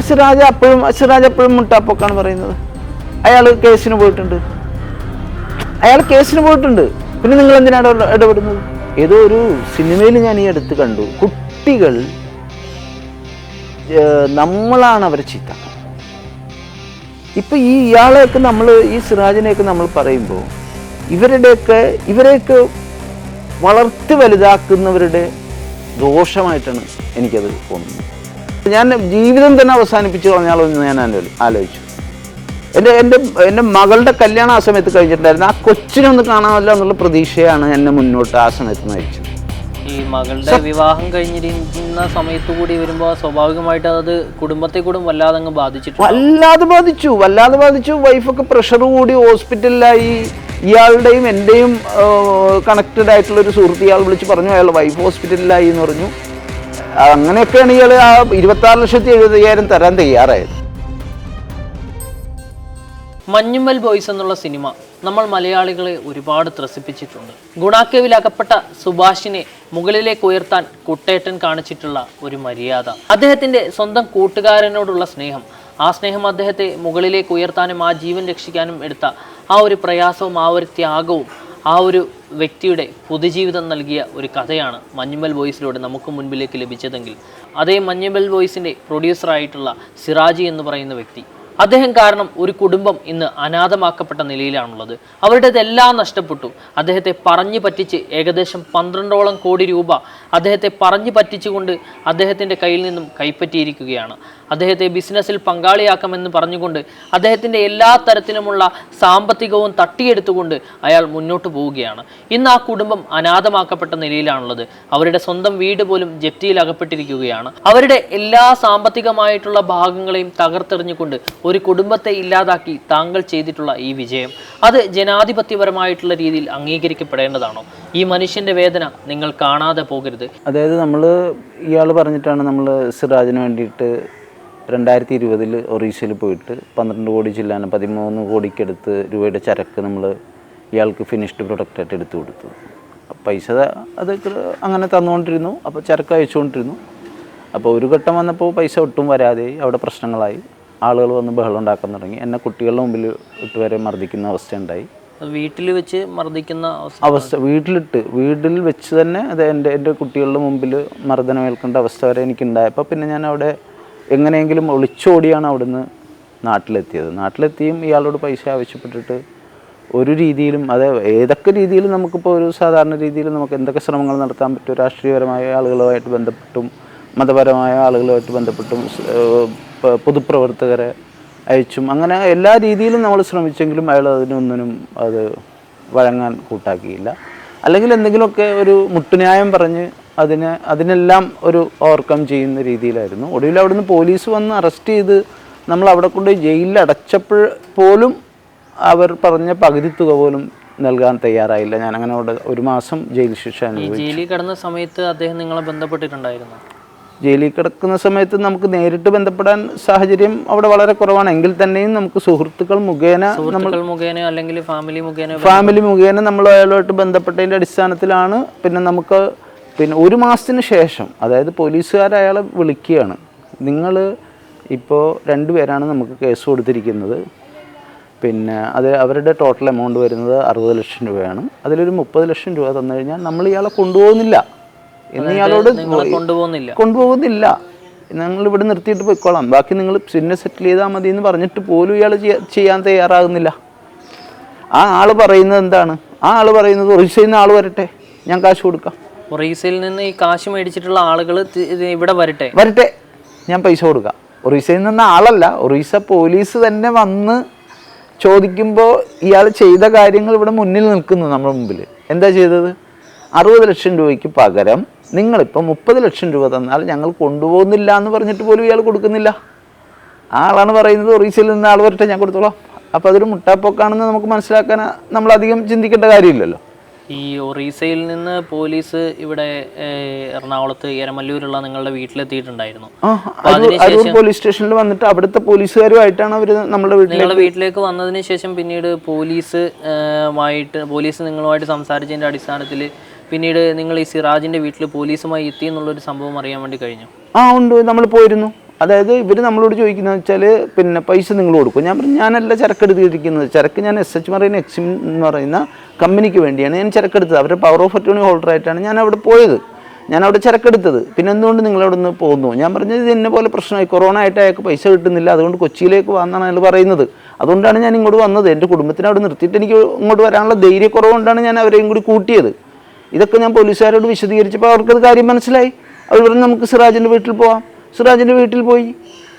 സിറാജ് എപ്പോഴും മുട്ടാപ്പൊക്കാണ് പറയുന്നത്. അയാൾ കേസിന് പോയിട്ടുണ്ട്. പിന്നെ നിങ്ങൾ എന്തിനാണ് ഇടപെടുന്നത്? ഏതോ ഒരു സിനിമയിൽ ഞാൻ ഈ അടുത്ത് കണ്ടു, കുട്ടികൾ നമ്മളാണ് അവരെ ചീത്ത. ഇപ്പൊ ഇയാളെയൊക്കെ നമ്മൾ, ഈ സിറാജിനെയൊക്കെ നമ്മൾ പറയുമ്പോൾ ഇവരെയൊക്കെ വളർത്തി വലുതാക്കുന്നവരുടെ ദോഷമായിട്ടാണ് എനിക്കത് തോന്നുന്നത്. ഞാൻ ജീവിതം തന്നെ അവസാനിപ്പിച്ച് കളഞ്ഞാലോ എന്ന് ഞാൻ ആലോചിച്ചു. എൻ്റെ മകളുടെ കല്യാണം ആ സമയത്ത് കഴിഞ്ഞിട്ടുണ്ടായിരുന്നു. ആ കൊച്ചിനൊന്ന് കാണാമല്ലോ എന്നുള്ള പ്രതീക്ഷയാണ് എന്നെ മുന്നോട്ട് ആ സമയത്ത് നയിച്ചത്. ഈ മകളുടെ വിവാഹം കഴിഞ്ഞിരിക്കുന്ന സമയത്ത് കൂടി വരുമ്പോൾ സ്വാഭാവികമായിട്ട് അത് കുടുംബത്തെ കൂടെ വല്ലാതെ അങ്ങ് ബാധിച്ചിട്ടുണ്ട്. വല്ലാതെ ബാധിച്ചു. വൈഫൊക്കെ പ്രഷർ കൂടി ഹോസ്പിറ്റലിലായി. ഇയാളുടെയും എൻ്റെയും കണക്റ്റഡ് ആയിട്ടുള്ളൊരു സുഹൃത്ത് ഇയാൾ വിളിച്ച് പറഞ്ഞു അയാൾ വൈഫ് ഹോസ്പിറ്റലിലായി എന്ന് പറഞ്ഞു. അങ്ങനെയൊക്കെയാണ് ഇയാൾ ആ 26,70,000 തരാൻ തയ്യാറായത്. മഞ്ഞുമ്മൽ ബോയ്സ് എന്നുള്ള സിനിമ നമ്മൾ മലയാളികളെ ഒരുപാട് ത്രസിപ്പിച്ചിട്ടുണ്ട്. ഗുണാക്കേവിൽ അകപ്പെട്ട സുഭാഷിനെ മുകളിലേക്ക് ഉയർത്താൻ കുട്ടേട്ടൻ കാണിച്ചിട്ടുള്ള ഒരു മര്യാദ, അദ്ദേഹത്തിൻ്റെ സ്വന്തം കൂട്ടുകാരനോടുള്ള സ്നേഹം, ആ സ്നേഹം അദ്ദേഹത്തെ മുകളിലേക്ക് ഉയർത്താനും ആ ജീവൻ രക്ഷിക്കാനും എടുത്ത ആ ഒരു പ്രയാസവും ആ ഒരു ത്യാഗവും ആ ഒരു വ്യക്തിയുടെ പൊതുജീവിതം നൽകിയ ഒരു കഥയാണ് മഞ്ഞുമ്മൽ ബോയ്സിലൂടെ നമുക്ക് മുൻപിലേക്ക് ലഭിച്ചതെങ്കിൽ, അതേ മഞ്ഞുമ്മൽ ബോയ്സിൻ്റെ പ്രൊഡ്യൂസറായിട്ടുള്ള സിറാജി എന്ന് പറയുന്ന വ്യക്തി, അദ്ദേഹം കാരണം ഒരു കുടുംബം ഇന്ന് അനാഥമാക്കപ്പെട്ട നിലയിലാണുള്ളത്. അവരുടേതെല്ലാം നഷ്ടപ്പെട്ടു. അദ്ദേഹത്തെ പറഞ്ഞു പറ്റിച്ച് ഏകദേശം 12ഓളം കോടി രൂപ അദ്ദേഹത്തെ പറഞ്ഞു പറ്റിച്ചുകൊണ്ട് അദ്ദേഹത്തിൻ്റെ കയ്യിൽ നിന്നും കൈപ്പറ്റിയിരിക്കുകയാണ്. അദ്ദേഹത്തെ ബിസിനസ്സിൽ പങ്കാളിയാക്കാമെന്ന് പറഞ്ഞുകൊണ്ട് അദ്ദേഹത്തിൻ്റെ എല്ലാ തരത്തിലുമുള്ള സാമ്പത്തികവും തട്ടിയെടുത്തുകൊണ്ട് അയാൾ മുന്നോട്ട് പോവുകയാണ്. ഇന്ന് ആ കുടുംബം അനാഥമാക്കപ്പെട്ട നിലയിലാണുള്ളത്. അവരുടെ സ്വന്തം വീട് പോലും ജപ്തിയിൽ അകപ്പെട്ടിരിക്കുകയാണ്. അവരുടെ എല്ലാ സാമ്പത്തികമായിട്ടുള്ള ഭാഗങ്ങളെയും തകർത്തെറിഞ്ഞുകൊണ്ട് ഒരു കുടുംബത്തെ ഇല്ലാതാക്കി താങ്കൾ ചെയ്തിട്ടുള്ള ഈ വിജയം, അത് ജനാധിപത്യപരമായിട്ടുള്ള രീതിയിൽ അംഗീകരിക്കപ്പെടേണ്ടതാണോ? ഈ മനുഷ്യൻ്റെ വേദന നിങ്ങൾ കാണാതെ പോകരുത്. അതായത് ഇയാൾ പറഞ്ഞിട്ടാണ് നമ്മൾ സിറാജിന് വേണ്ടിയിട്ട് 2020 ഒറീസയിൽ പോയിട്ട് 12 കോടി ചില്ലാനം 13 കോടിക്കടുത്ത് രൂപയുടെ ചരക്ക് നമ്മൾ ഇയാൾക്ക് ഫിനിഷ്ഡ് പ്രൊഡക്റ്റായിട്ട് എടുത്തു കൊടുത്തു. പൈസ അത് അങ്ങനെ തന്നുകൊണ്ടിരുന്നു. അപ്പോൾ ചരക്ക് അയച്ചുകൊണ്ടിരുന്നു. അപ്പോൾ ഒരു ഘട്ടം വന്നപ്പോൾ പൈസ ഒട്ടും വരാതെ അവിടെ പ്രശ്നങ്ങളായി. ആളുകൾ വന്ന് ബഹളം ഉണ്ടാക്കാൻ തുടങ്ങി. എന്നെ കുട്ടികളുടെ മുമ്പിൽ ഇട്ടുവരെ മർദ്ദിക്കുന്ന അവസ്ഥ ഉണ്ടായി. വീട്ടിൽ വെച്ച് മർദ്ദിക്കുന്ന അവസ്ഥ, വീട്ടിൽ വെച്ച് തന്നെ അത് എൻ്റെ കുട്ടികളുടെ മുമ്പിൽ മർദ്ദനമേൽക്കേണ്ട അവസ്ഥ വരെ എനിക്കുണ്ടായപ്പോൾ പിന്നെ ഞാൻ അവിടെ എങ്ങനെയെങ്കിലും ഒളിച്ചോടിയാണ് അവിടുന്ന് നാട്ടിലെത്തിയത്. നാട്ടിലെത്തിയും ഇയാളോട് പൈസ ആവശ്യപ്പെട്ടിട്ട് ഒരു രീതിയിലും, അത് ഏതൊക്കെ രീതിയിലും നമുക്കിപ്പോൾ ഒരു സാധാരണ രീതിയിൽ നമുക്ക് എന്തൊക്കെ ശ്രമങ്ങൾ നടത്താൻ പറ്റും, രാഷ്ട്രീയപരമായ ആളുകളുമായിട്ട് ബന്ധപ്പെട്ടും മതപരമായ ആളുകളുമായിട്ട് ബന്ധപ്പെട്ടും പൊതുപ്രവർത്തകരെ അയച്ചും അങ്ങനെ എല്ലാ രീതിയിലും നമ്മൾ ശ്രമിച്ചെങ്കിലും അയാൾ അതിനൊന്നിനും അത് വഴങ്ങാൻ കൂട്ടാക്കിയില്ല. അല്ലെങ്കിൽ എന്തെങ്കിലുമൊക്കെ ഒരു മുട്ടുന്യായം പറഞ്ഞ് അതിനെല്ലാം ഒരു ഓവർകം ചെയ്യുന്ന രീതിയിലായിരുന്നു. ഒടുവിൽ അവിടുന്ന് പോലീസ് വന്ന് അറസ്റ്റ് ചെയ്ത് നമ്മൾ അവിടെ കൊണ്ട് ജയിലിൽ അടച്ചപ്പോൾ പോലും അവർ പറഞ്ഞ പകുതി തുക പോലും നൽകാൻ തയ്യാറായില്ല. ഞാൻ അങ്ങനെ അവിടെ 1 മാസം ജയിൽ ശിക്ഷ അനുഭവിച്ചു. ജയിലിൽ കിടന്ന സമയത്ത് അദ്ദേഹം നിങ്ങളെ ബന്ധപ്പെട്ടിട്ടുണ്ടായിരുന്നു? ജയിലിൽ കിടക്കുന്ന സമയത്ത് നമുക്ക് നേരിട്ട് ബന്ധപ്പെടാൻ സാഹചര്യം അവിടെ വളരെ കുറവാണ്. എങ്കിൽ തന്നെയും നമുക്ക് സുഹൃത്തുക്കൾ മുഖേന അല്ലെങ്കിൽ ഫാമിലി മുഖേന നമ്മൾ അയാളുമായിട്ട് ബന്ധപ്പെട്ടതിൻ്റെ അടിസ്ഥാനത്തിലാണ് നമുക്ക് 1 മാസത്തിന് ശേഷം, അതായത് പോലീസുകാർ അയാളെ വിളിക്കുകയാണ്. നിങ്ങൾ ഇപ്പോൾ 2 പേരാണ് നമുക്ക് കേസ് കൊടുത്തിരിക്കുന്നത്. അത് അവരുടെ ടോട്ടൽ എമൗണ്ട് വരുന്നത് 60 ലക്ഷം രൂപയാണ്. അതിലൊരു 30 ലക്ഷം രൂപ തന്നു കഴിഞ്ഞാൽ നമ്മൾ ഇയാളെ കൊണ്ടുപോകുന്നില്ല എന്ന് ഇയാളോട് കൊണ്ടുപോകുന്നില്ല, ഞങ്ങൾ ഇവിടെ നിർത്തിയിട്ട് പോയിക്കോളാം, ബാക്കി നിങ്ങൾ പിന്നെ സെറ്റിൽ ചെയ്താൽ മതി എന്ന് പറഞ്ഞിട്ട് പോലും ഇയാൾ ചെയ്യാൻ തയ്യാറാകുന്നില്ല. ആ ആൾ പറയുന്നത് എന്താണ്? ആ ആൾ പറയുന്നത് ഒറീസയിൽ നിന്ന് ആൾ വരട്ടെ, ഞാൻ കാശ് കൊടുക്കാം. ഒറീസയിൽ നിന്ന് ഈ കാശ് മേടിച്ചിട്ടുള്ള ആളുകൾ ഇവിടെ വരട്ടെ, ഞാൻ പൈസ കൊടുക്കാം. ഒറീസയിൽ നിന്ന് ആളല്ല, ഒറീസ പോലീസ് തന്നെ വന്ന് ചോദിക്കുമ്പോൾ ഇയാൾ ചെയ്ത കാര്യങ്ങൾ ഇവിടെ മുന്നിൽ നിൽക്കുന്നു നമ്മുടെ മുമ്പിൽ. എന്താ ചെയ്തത്? 60 ലക്ഷം രൂപയ്ക്ക് പകരം നിങ്ങളിപ്പോൾ 30 ലക്ഷം രൂപ തന്നാൽ ഞങ്ങൾ കൊണ്ടുപോകുന്നില്ല എന്ന് പറഞ്ഞിട്ട് പോലും ഇയാൾ കൊടുക്കുന്നില്ല. ആ ആളാണ് പറയുന്നത് ഒറീസയിൽ നിന്ന് ആൾ വരട്ടെ, ഞാൻ കൊടുത്തോളാം. അപ്പോൾ അതൊരു മുട്ടാപ്പോക്കാണെന്ന് നമുക്ക് മനസ്സിലാക്കാൻ നമ്മളധികം ചിന്തിക്കേണ്ട കാര്യമില്ലല്ലോ. ഈ ഒറീസയിൽ നിന്ന് പോലീസ് ഇവിടെ എറണാകുളത്ത് എരമല്ലൂരുള്ള നിങ്ങളുടെ വീട്ടിലെത്തിയിട്ടുണ്ടായിരുന്നു. പോലീസ് സ്റ്റേഷനിൽ വന്നിട്ട് അവിടുത്തെ പോലീസുകാരുമായിട്ടാണ് അവർ നിങ്ങളുടെ വീട്ടിലേക്ക് വന്നതിന് ശേഷം പിന്നീട് പോലീസ് നിങ്ങളുമായിട്ട് സംസാരിച്ചതിൻ്റെ അടിസ്ഥാനത്തിൽ പിന്നീട് നിങ്ങൾ ഈ സിറാജിന്റെ വീട്ടിൽ പോലീസുമായി എത്തി എന്നുള്ളൊരു സംഭവം അറിയാൻ വേണ്ടി കഴിഞ്ഞു? ഉണ്ട്, നമ്മൾ പോയിരുന്നു. അതായത് ഇവർ നമ്മളോട് ചോദിക്കുന്നത് വെച്ചാൽ പിന്നെ പൈസ നിങ്ങൾ കൊടുക്കും. ഞാൻ പറഞ്ഞു ഞാനല്ല ചരക്കെടുത്തിരിക്കുന്നത്, ചരക്ക് ഞാൻ SH മറൈൻ എക്സിം എന്ന് പറയുന്ന കമ്പനിക്ക് വേണ്ടിയാണ് ഞാൻ ചരക്കെടുത്തത്. അവരുടെ പവർ ഓഫ് അറ്റോർണി ഹോൾഡറായിട്ടാണ് ഞാൻ അവിടെ പോയത്, ഞാൻ അവിടെ ചരക്കെടുത്തത്. പിന്നെ എന്തുകൊണ്ട് നിങ്ങളവിടെ നിന്ന് പോകുന്നു? ഞാൻ പറഞ്ഞത് ഇത് എന്നെ പോലെ പ്രശ്നമായി, കൊറോണ ആയിട്ട് അയാൾക്ക് പൈസ കിട്ടുന്നില്ല, അതുകൊണ്ട് കൊച്ചിയിലേക്ക് വന്നാണ് അയാൾ പറയുന്നത്. അതുകൊണ്ടാണ് ഞാൻ ഇങ്ങോട്ട് വന്നത്. എൻ്റെ കുടുംബത്തിനെ അവിടെ നിർത്തിയിട്ട് എനിക്ക് ഇങ്ങോട്ട് വരാനുള്ള ധൈര്യക്കുറവുകൊണ്ടാണ് ഞാൻ അവരെയും കൂടി കൂട്ടിയത്. ഇതൊക്കെ ഞാൻ പോലീസുകാരോട് വിശദീകരിച്ചപ്പോൾ അവർക്കത് കാര്യം മനസ്സിലായി. അവർ പറഞ്ഞു നമുക്ക് സിറാജിൻ്റെ വീട്ടിൽ പോവാം. സിറാജിൻ്റെ വീട്ടിൽ പോയി.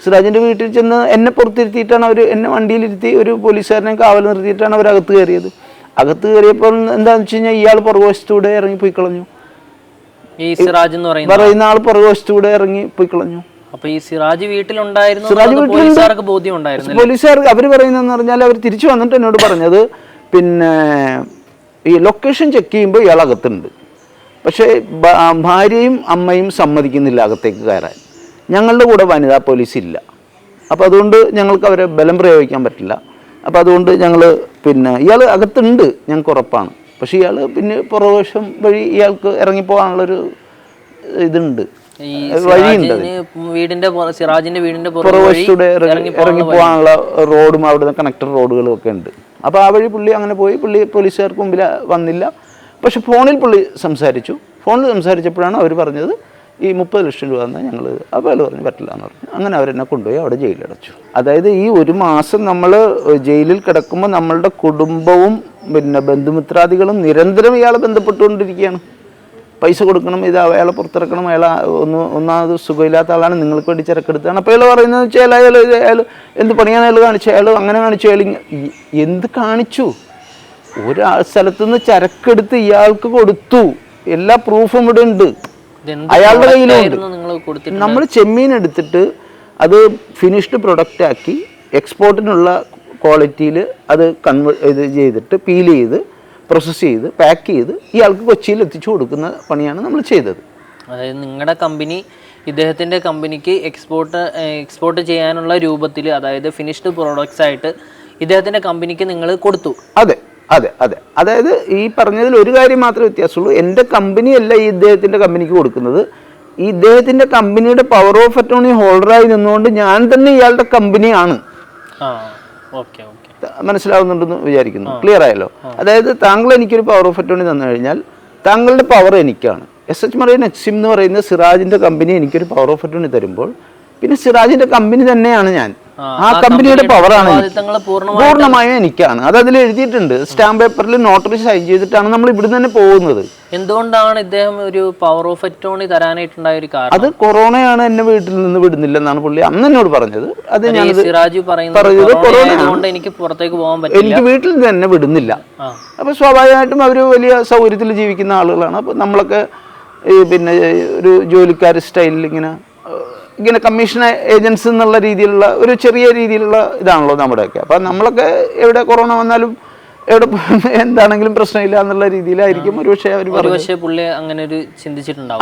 സിറാജിൻ്റെ വീട്ടിൽ ചെന്ന് എന്നെ പുറത്തിരുത്തിയിട്ടാണ് അവർ, എന്നെ വണ്ടിയിലിരുത്തി ഒരു പോലീസുകാരനെ കാവൽ നിർത്തിയിട്ടാണ് അവർ അകത്ത് കയറിയത്. അകത്ത് കയറിയപ്പോൾ എന്താണെന്ന് വെച്ച് കഴിഞ്ഞാൽ ഇയാൾ പുറകുവശത്തൂടെ ഇറങ്ങിപ്പോയി കളഞ്ഞു. ഈ സിറാജ് എന്ന് പറയുന്ന ആൾ പുറകുവശത്തൂടെ ഇറങ്ങി പോയി കളഞ്ഞു. അപ്പൊ ഈ സിറാജ് വീട്ടിലുണ്ടായിരുന്നു, പോലീസുകാർക്ക് ബോധ്യം ഉണ്ടായിരുന്നു. പോലീസുകാർക്ക് അവർ പറയുന്നതെന്ന് പറഞ്ഞാൽ അവർ തിരിച്ചു വന്നിട്ട് എന്നോട് പറഞ്ഞത് പിന്നെ ഈ ലൊക്കേഷൻ ചെക്ക് ചെയ്യുമ്പോൾ ഇയാൾ അകത്തുണ്ട്, പക്ഷേ ഭാര്യയും അമ്മയും സമ്മതിക്കുന്നില്ല അകത്തേക്ക് കയറാൻ. ഞങ്ങളുടെ കൂടെ വനിതാ പോലീസ് ഇല്ല, അപ്പോൾ അതുകൊണ്ട് ഞങ്ങൾക്ക് അവരെ ബലം പ്രയോഗിക്കാൻ പറ്റില്ല. അപ്പോൾ അതുകൊണ്ട് ഞങ്ങൾ പിന്നെ ഇയാൾ അകത്തുണ്ട് ഞങ്ങൾക്ക് ഉറപ്പാണ്, പക്ഷേ ഇയാൾ പിന്നെ പുറകുവശം വഴി ഇയാൾക്ക് ഇറങ്ങിപ്പോകാനുള്ളൊരു ഇതുണ്ട്, വഴിയുണ്ട്. സിറാജിന്റെ വീടിന്റെ പുറകുവശത്തൂടെ ഇറങ്ങിപ്പോകാനുള്ള റോഡും അവിടെ കണക്ടർ റോഡുകളും ഒക്കെ ഉണ്ട്. അപ്പോൾ ആ വഴി പുള്ളി അങ്ങനെ പോയി. പുള്ളി പോലീസുകാർക്ക് മുമ്പിൽ വന്നില്ല, പക്ഷെ ഫോണിൽ പുള്ളി സംസാരിച്ചു. ഫോണിൽ സംസാരിച്ചപ്പോഴാണ് അവർ പറഞ്ഞത് ഈ 30 ലക്ഷം രൂപ എന്നാൽ ഞങ്ങൾ. അപ്പോൾ അയാൾ പറഞ്ഞു പറ്റില്ല എന്ന് പറഞ്ഞു. അങ്ങനെ അവരെന്നെ കൊണ്ടുപോയി അവിടെ ജയിലിലടച്ചു. അതായത് ഈ ഒരു മാസം നമ്മൾ ജയിലിൽ കിടക്കുമ്പോൾ നമ്മളുടെ കുടുംബവും പിന്നെ ബന്ധുമിത്രാദികളും നിരന്തരം ഇയാളെ ബന്ധപ്പെട്ടുകൊണ്ടിരിക്കുകയാണ്. പൈസ കൊടുക്കണം, ഇത് അയാളെ പുറത്തിറക്കണം, ഒന്നാമത് സുഖമില്ലാത്ത ആളാണ്, നിങ്ങൾക്ക് വേണ്ടി ചരക്കെടുത്താണ്. അപ്പോൾ അയാൾ പറയുന്നത് വെച്ചാൽ അയാൾ എന്ത് പണിയാണ് അയാൾ കാണിച്ചു, അയാൾ അങ്ങനെ കാണിച്ചു, അയാൾ എന്ത് കാണിച്ചു? ഒരാൾ സ്ഥലത്തുനിന്ന് ചരക്കെടുത്ത് ഇയാൾക്ക് കൊടുത്തു, എല്ലാ പ്രൂഫും ഇവിടെ ഉണ്ട്, അയാളുടെ കയ്യിലുണ്ട്. നമ്മൾ ചെമ്മീൻ എടുത്തിട്ട് അത് ഫിനിഷ്ഡ് പ്രൊഡക്റ്റ് ആക്കി എക്സ്പോർട്ടിനുള്ള ക്വാളിറ്റിയിൽ അത് ഇത് ചെയ്തിട്ട് പീൽ ചെയ്ത് പ്രോസസ്സ് ചെയ്ത് പാക്ക് ചെയ്ത് ഇയാൾക്ക് കൊച്ചിയിൽ എത്തിച്ചു കൊടുക്കുന്ന പണിയാണ് നമ്മൾ ചെയ്തത്. അതായത് നിങ്ങളുടെ കമ്പനി ഇദ്ദേഹത്തിൻ്റെ കമ്പനിക്ക് എക്സ്പോർട്ട് ചെയ്യാനുള്ള രൂപത്തിൽ, അതായത് ഫിനിഷ്ഡ് പ്രോഡക്ട്സ് ആയിട്ട് ഇദ്ദേഹത്തിൻ്റെ കമ്പനിക്ക് നിങ്ങൾ കൊടുത്തു. അതെ അതെ അതെ. അതായത് ഈ പറഞ്ഞതിൽ ഒരു കാര്യം മാത്രമേ വ്യത്യാസമുള്ളൂ. എൻ്റെ കമ്പനിയല്ല ഈ ഇദ്ദേഹത്തിൻ്റെ കമ്പനിക്ക് കൊടുക്കുന്നത്. ഈ ഇദ്ദേഹത്തിൻ്റെ കമ്പനിയുടെ പവർ ഓഫ് അറ്റോർണി ഹോൾഡറായി നിന്നുകൊണ്ട് ഞാൻ തന്നെ ഇയാളുടെ കമ്പനിയാണ്. മനസ്സിലാവുന്നുണ്ടെന്ന് വിചാരിക്കുന്നു. ക്ലിയർ ആയല്ലോ? അതായത് താങ്കൾ എനിക്കൊരു പവർ ഓഫ് അറ്റോർണി തന്നു കഴിഞ്ഞാൽ താങ്കളുടെ പവർ എനിക്കാണ്. SH മറൈൻ എക്സിം എന്ന് പറയുന്ന സിറാജിൻ്റെ കമ്പനി എനിക്കൊരു പവർ ഓഫ് അറ്റോർണി തരുമ്പോൾ പിന്നെ സിറാജിൻ്റെ കമ്പനി തന്നെയാണ് ഞാൻ. ആ കമ്പനിയുടെ പവറാണ് പൂർണ്ണമായും എനിക്കാണ്. അത് അതിൽ എഴുതിയിട്ടുണ്ട്. സ്റ്റാമ്പ് പേപ്പറിൽ നോട്ടറി സൈൻ ചെയ്തിട്ടാണ് നമ്മൾ ഇവിടെ തന്നെ പോകുന്നത്. എന്തുകൊണ്ടാണ് ഇദ്ദേഹം ഒരു പവർ ഓഫ് അറ്റോർണി തരാനായിട്ടുണ്ടായ ഒരു കാരണം? അത് കൊറോണയാണ് എന്നെ വീട്ടിൽ നിന്ന് വിടുന്നില്ലെന്നാണ് പുള്ളി അന്ന് എന്നോട് പറഞ്ഞത്. അത് ഞാൻ സിറാജ് പറയുന്നത് കൊറോണ എനിക്ക് പുറത്തേക്ക് പോകാൻ പറ്റില്ല, എനിക്ക് വീട്ടിൽ നിന്ന് തന്നെ വിടുന്നില്ല. അപ്പൊ സ്വാഭാവികമായിട്ടും അവർ വലിയ സൗകര്യത്തിൽ ജീവിക്കുന്ന ആളുകളാണ്. അപ്പൊ നമ്മളൊക്കെ പിന്നെ ഒരു ജോലിക്കാർ സ്റ്റൈലിൽ ഇങ്ങനെ കമ്മീഷൻ ഏജൻസി എന്നുള്ള രീതിയിലുള്ള ഒരു ചെറിയ രീതിയിലുള്ള ഇതാണല്ലോ നമ്മുടെയൊക്കെ. അപ്പം നമ്മളൊക്കെ എവിടെ കൊറോണ വന്നാലും എവിടെ എന്താണെങ്കിലും പ്രശ്നമില്ല എന്നുള്ള രീതിയിലായിരിക്കും ഒരുപക്ഷെ അവർ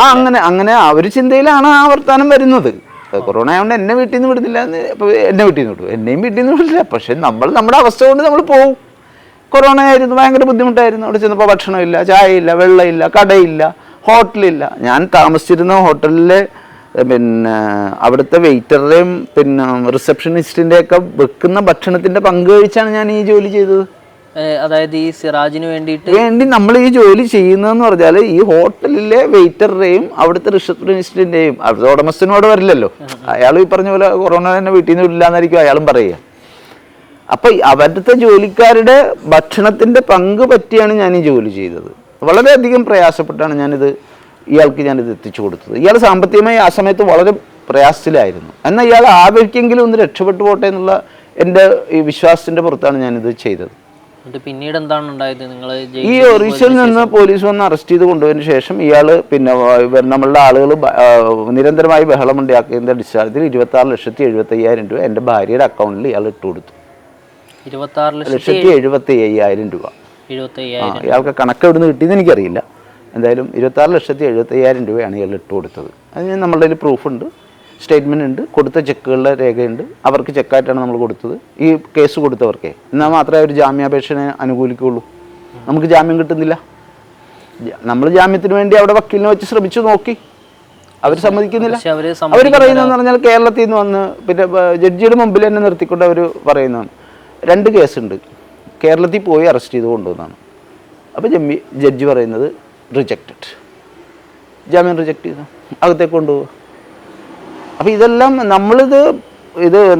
അങ്ങനെ അങ്ങനെ ആ ഒരു ചിന്തയിലാണ് ആ വർത്താനം വരുന്നത്. കൊറോണ ആയതുകൊണ്ട് എന്നെ വീട്ടിൽ നിന്ന് വിടുന്നില്ല, അപ്പോൾ എന്നെ വീട്ടിൽ നിന്ന് വിടും, എന്നെയും വീട്ടിൽ നിന്ന് വിടില്ല. പക്ഷെ നമ്മുടെ അവസ്ഥ കൊണ്ട് നമ്മൾ പോകും. കൊറോണ ആയിരുന്നു, ഭയങ്കര ബുദ്ധിമുട്ടായിരുന്നു. അവിടെ ചെന്നപ്പോൾ ഭക്ഷണമില്ല, ചായയില്ല, വെള്ളമില്ല, കടയില്ല, ഹോട്ടലില്ല. ഞാൻ താമസിച്ചിരുന്ന ഹോട്ടലിലെ പിന്നെ അവിടുത്തെ വെയിറ്ററുടെയും പിന്നെ റിസപ്ഷനിസ്റ്റിൻ്റെ ഒക്കെ വെക്കുന്ന ഭക്ഷണത്തിന്റെ പങ്ക് കഴിച്ചാണ് ഞാൻ ഈ ജോലി ചെയ്തത്. അതായത് ഈ സിറാജിന് വേണ്ടി നമ്മൾ ഈ ജോലി ചെയ്യുന്നതെന്ന് പറഞ്ഞാൽ ഈ ഹോട്ടലിലെ വെയിറ്ററുടെയും അവിടുത്തെ റിസപ്ഷനിസ്റ്റിന്റെയും അവിടുത്തെ ഉടമസ്ഥനോട് വരില്ലല്ലോ. അയാൾ ഈ പറഞ്ഞ പോലെ കൊറോണ തന്നെ വീട്ടിൽ നിന്ന് ഇല്ല എന്നായിരിക്കും അയാളും പറയുക. അപ്പൊ അവരുടെ ജോലിക്കാരുടെ ഭക്ഷണത്തിന്റെ പങ്ക് പറ്റിയാണ് ഞാൻ ഈ ജോലി ചെയ്തത്. വളരെയധികം പ്രയാസപ്പെട്ടാണ് ഞാനിത് എത്തിച്ചു കൊടുത്തത്. ഇയാൾ സാമ്പത്തികമായി ആ സമയത്ത് വളരെ പ്രയാസത്തിലായിരുന്നു. എന്നാൽ ഇയാൾ ആവശ്യമെങ്കിലും ഒന്ന് രക്ഷപ്പെട്ടു പോട്ടെ എന്നുള്ള എൻ്റെ ഈ വിശ്വാസത്തിന്റെ പുറത്താണ് ഞാനിത് ചെയ്തത്. പിന്നീട് എന്താണ് ഉണ്ടായത്? നിങ്ങൾ ഈ ഒറീസയിൽ നിന്ന് പോലീസ് വന്ന് അറസ്റ്റ് ചെയ്ത് കൊണ്ടുപോയതിനു ശേഷം ഇയാൾ പിന്നെ നമ്മളുടെ ആളുകൾ നിരന്തരമായി ബഹളമുണ്ടാക്കിയതിൻ്റെ അടിസ്ഥാനത്തിൽ 26,75,000 രൂപ എൻ്റെ ഭാര്യയുടെ അക്കൗണ്ടിൽ ഇയാൾ ഇട്ട് കൊടുത്തു. 26,75,000 രൂപ. ഇയാൾക്ക് കണക്ക് എവിടെ നിന്ന് കിട്ടിയെന്ന് എനിക്കറിയില്ല. എന്തായാലും 26,75,000 രൂപയാണ് ഇയാൾ ഇട്ട് കൊടുത്തത്. അതിന് നമ്മളുടെ കയ്യിൽ പ്രൂഫുണ്ട്, സ്റ്റേറ്റ്മെൻ്റ് ഉണ്ട്, കൊടുത്ത ചെക്കുകളുടെ രേഖയുണ്ട്. അവർക്ക് ചെക്കായിട്ടാണ് നമ്മൾ കൊടുത്തത്, ഈ കേസ് കൊടുത്തവർക്കേ. എന്നാൽ മാത്രമേ അവർ ജാമ്യാപേക്ഷനെ അനുകൂലിക്കുകയുള്ളൂ. നമുക്ക് ജാമ്യം കിട്ടുന്നില്ല. നമ്മൾ ജാമ്യത്തിന് വേണ്ടി അവിടെ വക്കീലിനെ വെച്ച് ശ്രമിച്ചു നോക്കി, അവർ സമ്മതിക്കുന്നില്ല. പക്ഷെ അവര് അവർ പറയുന്നതെന്ന് പറഞ്ഞാൽ കേരളത്തിൽ നിന്ന് വന്ന് പിന്നെ ജഡ്ജിയുടെ മുമ്പിൽ തന്നെ നിർത്തിക്കൊണ്ട് അവർ പറയുന്നതാണ് 2 കേസുണ്ട്, കേരളത്തിൽ പോയി അറസ്റ്റ് ചെയ്ത് കൊണ്ടുവന്നാണ്. അപ്പോൾ ജഡ്ജി പറയുന്നത് റിജക്റ്റഡ്, ജാമ്യം റിജക്റ്റ് ചെയ്തു, അകത്തേക്ക് കൊണ്ടുപോകുക. അപ്പോൾ ഇതെല്ലാം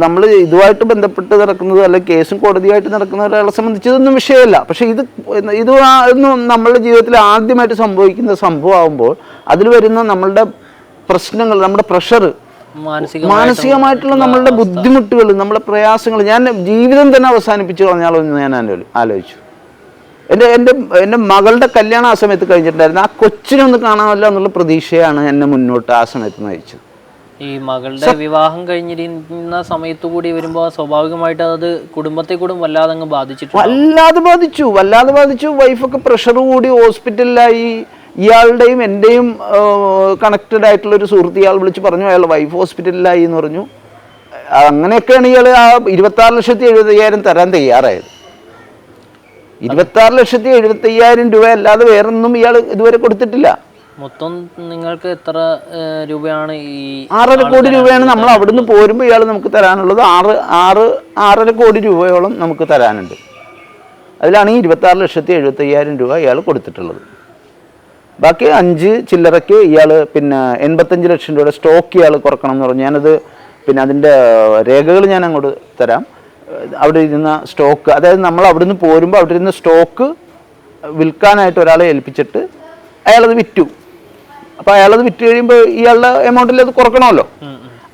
നമ്മൾ ഇതുമായിട്ട് ബന്ധപ്പെട്ട് നടക്കുന്നത് അല്ലെങ്കിൽ കേസും കോടതിയായിട്ട് നടക്കുന്ന ഒരാളെ സംബന്ധിച്ച് ഇതൊന്നും വിഷയമല്ല. പക്ഷേ ഇതൊന്നും നമ്മളുടെ ജീവിതത്തിൽ ആദ്യമായിട്ട് സംഭവിക്കുന്ന സംഭവമാകുമ്പോൾ അതിൽ വരുന്ന നമ്മളുടെ പ്രശ്നങ്ങൾ, നമ്മുടെ പ്രഷർ, മാനസികമായിട്ടുള്ള നമ്മളുടെ ബുദ്ധിമുട്ടുകൾ, നമ്മുടെ പ്രയാസങ്ങൾ, ഞാൻ ജീവിതം തന്നെ അവസാനിപ്പിച്ച് കളഞ്ഞാലോ എന്ന് ഞാൻ ആലോചിച്ചു. എൻ്റെ മകളുടെ കല്യാണം ആ സമയത്ത് കഴിഞ്ഞിട്ടുണ്ടായിരുന്നു. ആ കൊച്ചിനൊന്ന് കാണാമല്ലോ എന്നുള്ള പ്രതീക്ഷയാണ് എന്നെ മുന്നോട്ട് ആ സമയത്ത് നയിച്ചത്. ഈ മകളുടെ വിവാഹം കഴിഞ്ഞിരുന്ന സമയത്ത് കൂടി വരുമ്പോൾ സ്വാഭാവികമായിട്ട് അത് കുടുംബത്തെ കൂടെ വല്ലാതെ അങ്ങ് ബാധിച്ചിട്ടുണ്ട്. വല്ലാതെ ബാധിച്ചു. വൈഫൊക്കെ പ്രഷർ കൂടി ഹോസ്പിറ്റലിലായി. ഇയാളുടെയും എൻ്റെയും കണക്റ്റഡ് ആയിട്ടുള്ള ഒരു സുഹൃത്ത് ഇയാൾ വിളിച്ച് പറഞ്ഞു അയാൾ വൈഫ് ഹോസ്പിറ്റലിലായി എന്ന് പറഞ്ഞു. അങ്ങനെയൊക്കെയാണ് ഇയാൾ ആ 26,70,000 തരാൻ തയ്യാറായത്. 26,70,000 രൂപ അല്ലാതെ വേറൊന്നും ഇയാൾ ഇതുവരെ കൊടുത്തിട്ടില്ല. മൊത്തം നിങ്ങൾക്ക് എത്ര രൂപയാണ്? ഈ 6.5 കോടി രൂപയാണ് നമ്മൾ അവിടുന്ന് പോരുമ്പോൾ ഇയാൾ നമുക്ക് തരാനുള്ളത്. 6.5 കോടി രൂപയോളം നമുക്ക് തരാനുണ്ട്. അതിലാണ് ഈ 26,70,000 രൂപ ഇയാൾ കൊടുത്തിട്ടുള്ളത്. ബാക്കി 5 ചില്ലറയ്ക്ക് ഇയാൾ പിന്നെ 85 ലക്ഷം രൂപയുടെ സ്റ്റോക്ക് ഇയാൾ കുറക്കണം എന്ന് പറഞ്ഞു. ഞാനത് പിന്നെ അതിൻ്റെ രേഖകൾ ഞാൻ അങ്ങോട്ട് തരാം. അവിടെ ഇരുന്ന സ്റ്റോക്ക്, അതായത് നമ്മൾ അവിടുന്ന് പോരുമ്പോൾ അവിടെ ഇരുന്ന സ്റ്റോക്ക് വിൽക്കാനായിട്ട് ഒരാളെ ഏൽപ്പിച്ചിട്ട് അയാളത് വിറ്റു. അപ്പോൾ അയാളത് വിറ്റ് കഴിയുമ്പോൾ ഇയാളുടെ എമൗണ്ടിൽ അത് കുറക്കണമല്ലോ.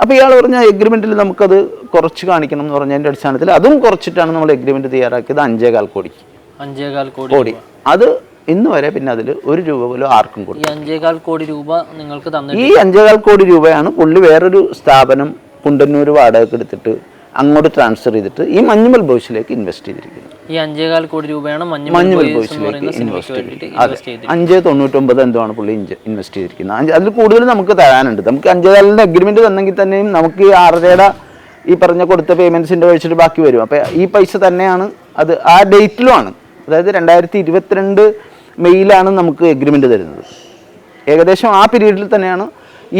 അപ്പോൾ ഇയാൾ പറഞ്ഞ എഗ്രിമെൻറ്റിൽ നമുക്കത് കുറച്ച് കാണിക്കണം എന്ന് പറഞ്ഞതിൻ്റെ അടിസ്ഥാനത്തിൽ അതും കുറച്ചിട്ടാണ് നമ്മൾ എഗ്രിമെൻറ്റ് തയ്യാറാക്കിയത്. 5.25 കോടിക്ക്. 5.25 കോടി. അത് ഇന്ന് വരെ പിന്നെ അതിൽ 1 രൂപ പോലും ആർക്കും കൊടുക്കും. 5.25 കോടി രൂപ നിങ്ങൾക്ക് തന്നെ. ഈ 5.25 കോടി രൂപയാണ് പുള്ളി വേറൊരു സ്ഥാപനം കുണ്ടന്നൂർ വാടകയ്ക്ക് എടുത്തിട്ട് അങ്ങോട്ട് ട്രാൻസ്ഫർ ചെയ്തിട്ട് ഈ മഞ്ഞുമൽ ബോയ്സിലേക്ക് ഇൻവെസ്റ്റ് ചെയ്തിരിക്കുന്നത്. ഈ 5.25 കോടി രൂപയാണ് മഞ്ഞുമൽ ബോയ്സിലേക്ക് ഇൻവെസ്റ്റ് ചെയ്തിരിക്കുന്നത്. 5.99 എന്തോ ആണ് പുള്ളി ഇൻവെസ്റ്റ് ചെയ്തിരിക്കുന്നത്. അതിൽ കൂടുതൽ നമുക്ക് തരാനുണ്ട്. നമുക്ക് 5.25 അഗ്രിമെന്റ് തന്നെങ്കിൽ തന്നെയും നമുക്ക് ഈ 6.5 ഈ പറഞ്ഞ കൊടുത്ത പേയ്മെന്റ്സിന്റെ കഴിച്ചിട്ട് ബാക്കി വരും. അപ്പോൾ ഈ പൈസ തന്നെയാണ് അത് ആ ഡേറ്റിലുമാണ്. അതായത് 2022 മെയ്യിലാണ് നമുക്ക് എഗ്രിമെന്റ് തരുന്നത്. ഏകദേശം ആ പീരീഡിൽ തന്നെയാണ്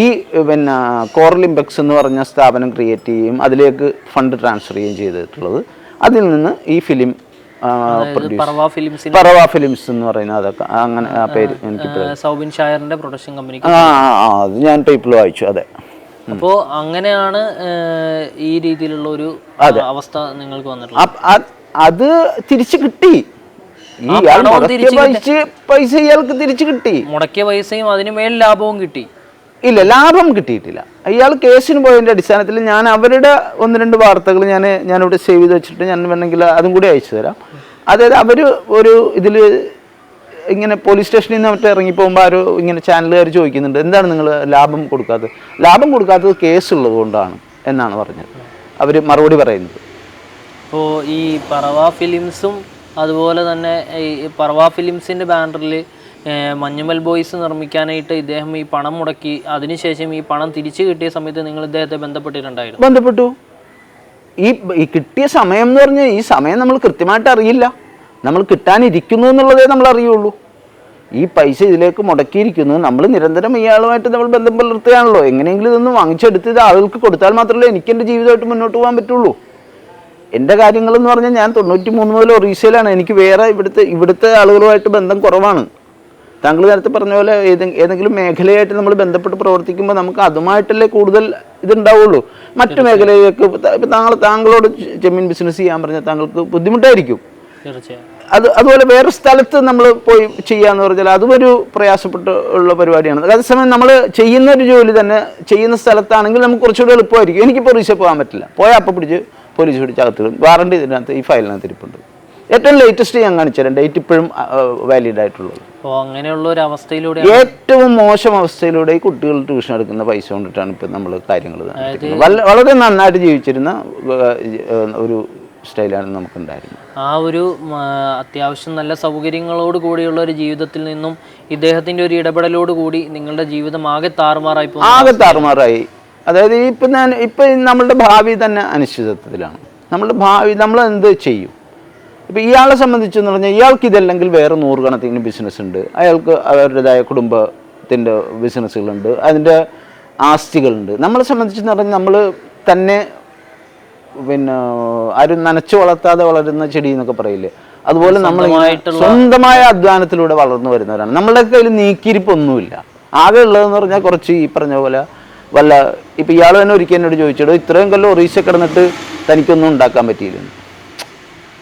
ഈ പിന്നെ കോറൽ ഇംപെക്സ് എന്ന് പറഞ്ഞ സ്ഥാപനം ക്രിയേറ്റ് ചെയ്യുകയും അതിലേക്ക് ഫണ്ട് ട്രാൻസ്ഫർ ചെയ്യുകയും ചെയ്തിട്ടുള്ളത്. അതിൽ നിന്ന് ഈ ഫിലിം പറവ ഫിലിംസ് എന്ന് പറയുന്നത്, അതൊക്കെ അങ്ങനെ ആ പേര് എനിക്ക് സൗബിൻ ഷായറിന്റെ പ്രൊഡക്ഷൻ കമ്പനി. അത് ഞാൻ പേപ്പറിൽ വായിച്ചു. അതെ. അപ്പോൾ അങ്ങനെയാണ് ഈ രീതിയിലുള്ള ഒരു അവസ്ഥ നിങ്ങൾക്ക് വന്നിട്ടുള്ളത്. അത് തിരിച്ചു കിട്ടി. പൈസ ഇയാൾക്ക് തിരിച്ചു കിട്ടി. മുടക്കിയ പൈസയും അതിന് മേൽ ലാഭവും കിട്ടി. ഇല്ല, ലാഭം കിട്ടിയിട്ടില്ല. ഇയാൾ കേസിന് പോയതിൻ്റെ അടിസ്ഥാനത്തിൽ ഞാൻ അവരുടെ 1-2 വാർത്തകൾ ഞാനിവിടെ സേവ് ചെയ്ത് വെച്ചിട്ട് ഞാൻ വേണമെങ്കിൽ അതും കൂടി അയച്ചു തരാം. അതായത് അവർ ഒരു ഇതിൽ ഇങ്ങനെ പോലീസ് സ്റ്റേഷനിൽ നിന്ന് മറ്റേ ഇറങ്ങിപ്പോകുമ്പോൾ ആരോ ഇങ്ങനെ ചാനലുകാർ ചോദിക്കുന്നുണ്ട്, എന്താണ് നിങ്ങൾ ലാഭം കൊടുക്കാത്തത് കേസുള്ളത് കൊണ്ടാണ് എന്നാണ് പറഞ്ഞത് അവർ മറുപടി പറയുന്നത്. അപ്പോൾ ഈ പറവ ഫിലിംസും അതുപോലെ തന്നെ ഈ പറവ ഫിലിംസിൻ്റെ ബാനറിൽ മഞ്ഞുമൽ ബോയ്സ് നിർമ്മിക്കാനായിട്ട് ഇദ്ദേഹം ഈ പണം മുടക്കി, അതിനുശേഷം ഈ പണം തിരിച്ചു കിട്ടിയ സമയത്ത് നിങ്ങൾ ഇദ്ദേഹത്തെ ബന്ധപ്പെട്ടു. ഈ കിട്ടിയ സമയം എന്ന് പറഞ്ഞാൽ ഈ സമയം നമ്മൾ കൃത്യമായിട്ട് അറിയില്ല. നമ്മൾ കിട്ടാനിരിക്കുന്നു എന്നുള്ളതേ നമ്മൾ അറിയുള്ളൂ. ഈ പൈസ ഇതിലേക്ക് മുടക്കിയിരിക്കുന്നു. നമ്മൾ നിരന്തരം ഇയാളുമായിട്ട് നമ്മൾ ബന്ധം പുലർത്തുകയാണല്ലോ. എങ്ങനെയെങ്കിലും ഇതൊന്ന് വാങ്ങിച്ചെടുത്ത് ആളുകൾക്ക് കൊടുത്താൽ മാത്രമേ എനിക്ക് എൻ്റെ ജീവിതമായിട്ട് മുന്നോട്ട് പോകാൻ പറ്റുള്ളൂ. എൻ്റെ കാര്യങ്ങളെന്ന് പറഞ്ഞാൽ ഞാൻ 93 മുതൽ ഒറീസയിലാണ്. എനിക്ക് വേറെ ഇവിടുത്തെ ആളുകളുമായിട്ട് ബന്ധം കുറവാണ്. താങ്കൾ നേരത്തെ പറഞ്ഞ പോലെ ഏതെങ്കിലും മേഖലയായിട്ട് നമ്മൾ ബന്ധപ്പെട്ട് പ്രവർത്തിക്കുമ്പോൾ നമുക്ക് അതുമായിട്ടല്ലേ കൂടുതൽ ഇതുണ്ടാവുള്ളൂ. മറ്റു മേഖലയിലേക്ക് താങ്കളോട് ചെമ്മീൻ ബിസിനസ് ചെയ്യാൻ പറഞ്ഞാൽ താങ്കൾക്ക് ബുദ്ധിമുട്ടായിരിക്കും. അതുപോലെ വേറെ സ്ഥലത്ത് നമ്മൾ പോയി ചെയ്യാന്ന് പറഞ്ഞാൽ അതും ഒരു പ്രയാസപ്പെട്ടുള്ള പരിപാടിയാണ്. അതേസമയം നമ്മൾ ചെയ്യുന്ന ഒരു ജോലി തന്നെ ചെയ്യുന്ന സ്ഥലത്താണെങ്കിൽ നമുക്ക് കുറച്ചുകൂടി എളുപ്പമായിരിക്കും. എനിക്കിപ്പോൾ ഒറീസ പോകാൻ പറ്റില്ല. പോയാൽ അപ്പം പോലീസ് പിടിച്ച് അകത്തിടും. വാറണ്ടി ഇതിനകത്ത് ഈ ഫയലിനകത്ത് ഇരിപ്പുണ്ട്. ഏറ്റവും ലേറ്റസ്റ്റ് ഞാൻ കാണിച്ചുതരാം. ഡേറ്റ് ഇപ്പോഴും വാലിഡ് ആയിട്ടുള്ളത്. അങ്ങനെയുള്ള ഒരു അവസ്ഥയിലൂടെ, ഏറ്റവും മോശം അവസ്ഥയിലൂടെ ഈ കുട്ടികൾ ട്യൂഷൻ എടുക്കുന്ന പൈസ കൊണ്ടിട്ടാണ് ഇപ്പം നമ്മൾ കാര്യങ്ങൾ വളരെ നന്നായിട്ട് ജീവിച്ചിരുന്ന ഒരു സ്റ്റൈലാണ് നമുക്കുണ്ടായിരുന്നത്. ആ ഒരു അത്യാവശ്യം നല്ല സൗകര്യങ്ങളോട് കൂടിയുള്ള ഒരു ജീവിതത്തിൽ നിന്നും ഇദ്ദേഹത്തിൻ്റെ ഒരു ഇടപെടലോട് കൂടി നിങ്ങളുടെ ജീവിതം ആകെ താറുമാറായി. അതായത് ഇപ്പം നമ്മളുടെ ഭാവി തന്നെ അനിശ്ചിതത്വത്തിലാണ്. നമ്മളുടെ ഭാവി നമ്മൾ എന്ത് ചെയ്യും? ഇപ്പം ഇയാളെ സംബന്ധിച്ചെന്ന് പറഞ്ഞാൽ ഇയാൾക്ക് ഇതല്ലെങ്കിൽ വേറെ 100 കണക്കിന് ബിസിനസ് ഉണ്ട്. അയാൾക്ക് അവരുടേതായ കുടുംബത്തിൻ്റെ ബിസിനസ്സുകളുണ്ട്. അതിൻ്റെ ആസ്തികളുണ്ട്. നമ്മളെ സംബന്ധിച്ചെന്ന് പറഞ്ഞാൽ നമ്മൾ തന്നെ പിന്നെ ആരും നനച്ചു വളർത്താതെ വളരുന്ന ചെടി എന്നൊക്കെ പറയില്ലേ, അതുപോലെ നമ്മൾ സ്വന്തമായ അധ്വാനത്തിലൂടെ വളർന്നു വരുന്നവരാണ്. നമ്മളുടെ കയ്യിൽ നീക്കിയിരിപ്പൊന്നുമില്ല. ആകെ ഉള്ളതെന്ന് പറഞ്ഞാൽ കുറച്ച് ഈ പറഞ്ഞ പോലെ വല്ല ഇപ്പം ഇയാൾ തന്നെ ഒരിക്കൽ എന്നോട് ചോദിച്ചിട്ട് ഇത്രയും കൊല്ലം ഒറീസ കിടന്നിട്ട് തനിക്കൊന്നും ഉണ്ടാക്കാൻ പറ്റിയില്ല.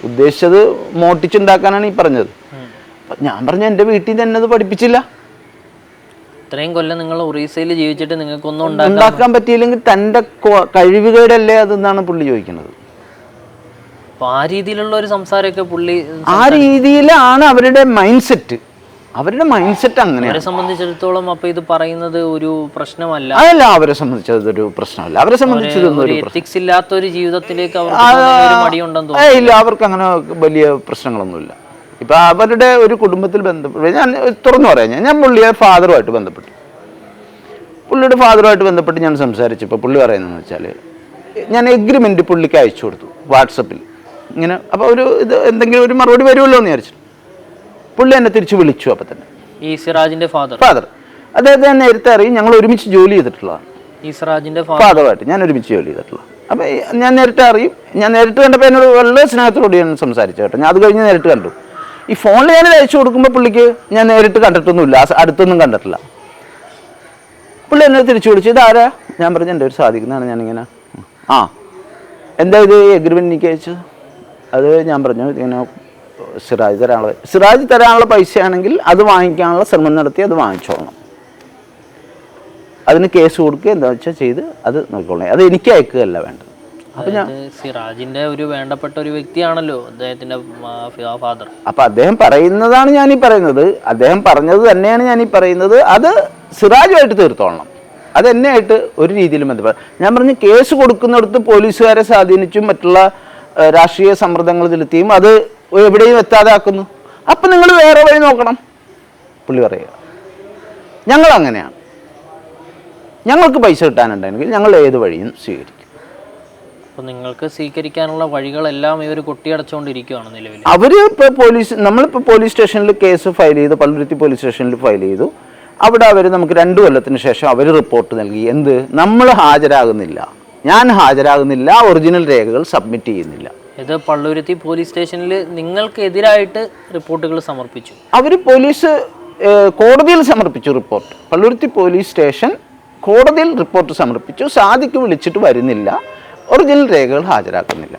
ഉദ്ദേശിച്ചത് മോട്ടിച്ചുണ്ടാക്കാനാണ് ഈ പറഞ്ഞത്. ഞാൻ പറഞ്ഞു എൻ്റെ വീട്ടിൽ തന്നെ അത് പഠിപ്പിച്ചില്ല. ഇത്രയും കൊല്ലം നിങ്ങൾ ഒറീസയിൽ ജീവിച്ചിട്ട് നിങ്ങൾക്കൊന്നും ഉണ്ടാക്കാൻ പറ്റിയില്ലെങ്കിൽ തൻ്റെ കഴിവുകേടല്ലേ അതെന്നാണ് പുള്ളി ചോദിക്കുന്നത്. ആ രീതിയിലുള്ള ഒരു സംസാരമൊക്കെ പുള്ളി ആ രീതിയിലാണ് അവരുടെ മൈൻഡ് സെറ്റ്. അവരുടെ മൈൻഡ് സെറ്റ് അങ്ങനെയാണ്. അവരെ സംബന്ധിച്ചിടത്തോളം അപ്പൊ ഇത് പറയുന്നത് ഒരു പ്രശ്നമല്ല. അതല്ല, അവരെ സംബന്ധിച്ചതൊരു പ്രശ്നമല്ല. അവരെ സംബന്ധിച്ചതൊന്നും എത്തിക്സ് ഇല്ലാത്ത ഒരു ജീവിതത്തിലേക്ക് മടിയുണ്ടെന്ന് ഇല്ല. അവർക്ക് അങ്ങനെ വലിയ പ്രശ്നങ്ങളൊന്നുമില്ല. ഇപ്പൊ അവരുടെ ഒരു കുടുംബത്തിൽ ബന്ധപ്പെട്ട് ഞാൻ തുറന്നു പറയാം, ഞാൻ പുള്ളിയുടെ ഫാദറുമായിട്ട് ബന്ധപ്പെട്ടു. ഞാൻ സംസാരിച്ചപ്പോൾ പുള്ളി പറയുന്നതെന്ന് വെച്ചാൽ, ഞാൻ എഗ്രിമെന്റ് പുള്ളിക്ക് അയച്ചു കൊടുത്തു വാട്സപ്പിൽ ഇങ്ങനെ. അപ്പോൾ ഒരു ഇത് എന്തെങ്കിലും ഒരു മറുപടി വരുമല്ലോ എന്ന് വിചാരിച്ചു. പുള്ളി എന്നെ തിരിച്ച് വിളിച്ചു. അപ്പം തന്നെ ഈ സിറാജിന്റെ ഫാദർ അദ്ദേഹത്തെ ഞാൻ നേരത്തെ അറിയും. ഞങ്ങൾ ഒരുമിച്ച് ജോലി ചെയ്തിട്ടുള്ളതാണ്. ഈ സിറാജിന്റെ ഫാദറുമായിട്ട് ഞാൻ ഒരുമിച്ച് ജോലി ചെയ്തിട്ടുള്ള. അപ്പം ഞാൻ നേരിട്ട് അറിയും. ഞാൻ നേരിട്ട് കണ്ടപ്പോൾ എന്നോട് വളരെ സ്നേഹത്തോട് ഞാൻ സംസാരിച്ചു കേട്ടോ. ഞാൻ അത് കഴിഞ്ഞ് നേരിട്ട് കണ്ടു. ഈ ഫോണിൽ ഞാൻ അയച്ചു കൊടുക്കുമ്പോൾ പുള്ളിക്ക് ഞാൻ നേരിട്ട് കണ്ടിട്ടൊന്നുമില്ല, അടുത്തൊന്നും കണ്ടിട്ടില്ല. പുള്ളി എന്നെ തിരിച്ചു വിളിച്ചു, ഇതാരാ? ഞാൻ പറഞ്ഞു എൻ്റെ ഒരു സാധിക്കുന്നതാണ്. ഞാനിങ്ങനെ എന്താ ഇത് എഗ്രിമെന്റ് എനിക്ക് അയച്ചത്? അത് ഞാൻ പറഞ്ഞു ഇങ്ങനെ സിറാജ് തരാനുള്ള പൈസയാണെങ്കിൽ അത് വാങ്ങിക്കാനുള്ള ശ്രമം നടത്തി അത് വാങ്ങിച്ചോളണം. അതിന് കേസ് കൊടുക്കുക എന്താ വെച്ചാൽ ചെയ്ത് അത് നോക്കിക്കോളണം. അത് എനിക്ക് അയക്കുകയല്ല വേണ്ടത്. അപ്പൊ ഞാൻ സിറാജിന്റെ ഒരു വേണ്ടപ്പെട്ട ഒരു വ്യക്തിയാണല്ലോ അദ്ദേഹത്തിന്റെ ഫാദർ. അപ്പൊ അദ്ദേഹം പറയുന്നതാണ് ഞാനീ പറയുന്നത്. അദ്ദേഹം പറഞ്ഞത് തന്നെയാണ് ഞാനീ പറയുന്നത്. അത് സിറാജുമായിട്ട് തീർത്തോളണം. അത് എന്നെ ആയിട്ട് ഒരു രീതിയിലും ബന്ധപ്പെടാം. ഞാൻ പറഞ്ഞു കേസ് കൊടുക്കുന്നിടത്ത് പോലീസുകാരെ സ്വാധീനിച്ചും മറ്റുള്ള രാഷ്ട്രീയ സമ്മർദ്ദങ്ങൾ ചെലുത്തിയും അത് എവിടെയും എത്താതെ ആക്കുന്നു. അപ്പം നിങ്ങൾ വേറെ വഴി നോക്കണം. പുള്ളി പറയുക ഞങ്ങൾ അങ്ങനെയാണ്, ഞങ്ങൾക്ക് പൈസ കിട്ടാനുണ്ടെങ്കിൽ ഞങ്ങൾ ഏത് വഴിയും സ്വീകരിക്കും. അപ്പോൾ നിങ്ങൾക്ക് സ്വീകരിക്കാനുള്ള വഴികളെല്ലാം ഇവർ കൊട്ടിയടച്ചുകൊണ്ടിരിക്കുകയാണ് നിലവിൽ. അവർ ഇപ്പോൾ നമ്മളിപ്പോൾ പോലീസ് സ്റ്റേഷനിൽ കേസ് ഫയൽ ചെയ്തു, പള്ളുരുത്തി പോലീസ് സ്റ്റേഷനിൽ ഫയൽ ചെയ്തു. അവിടെ അവർ നമുക്ക് 2 കൊല്ലത്തിന് ശേഷം അവർ റിപ്പോർട്ട് നൽകി. എന്ത്? നമ്മൾ ഹാജരാകുന്നില്ല, ഞാൻ ഹാജരാകുന്നില്ല, ഒറിജിനൽ രേഖകൾ സബ്മിറ്റ് ചെയ്യുന്നില്ല. ഇത് പള്ളുരുത്തി പോലീസ് സ്റ്റേഷനിൽ നിങ്ങൾക്കെതിരായിട്ട് റിപ്പോർട്ടുകൾ സമർപ്പിച്ചു. അവർ കോടതിയിൽ സമർപ്പിച്ചു റിപ്പോർട്ട്. പള്ളുരുത്തി പോലീസ് സ്റ്റേഷൻ കോടതിയിൽ റിപ്പോർട്ട് സമർപ്പിച്ചു. സാദിക്ക് വിളിച്ചിട്ട് വരുന്നില്ല, ഒറിജിനൽ രേഖകൾ ഹാജരാക്കുന്നില്ല.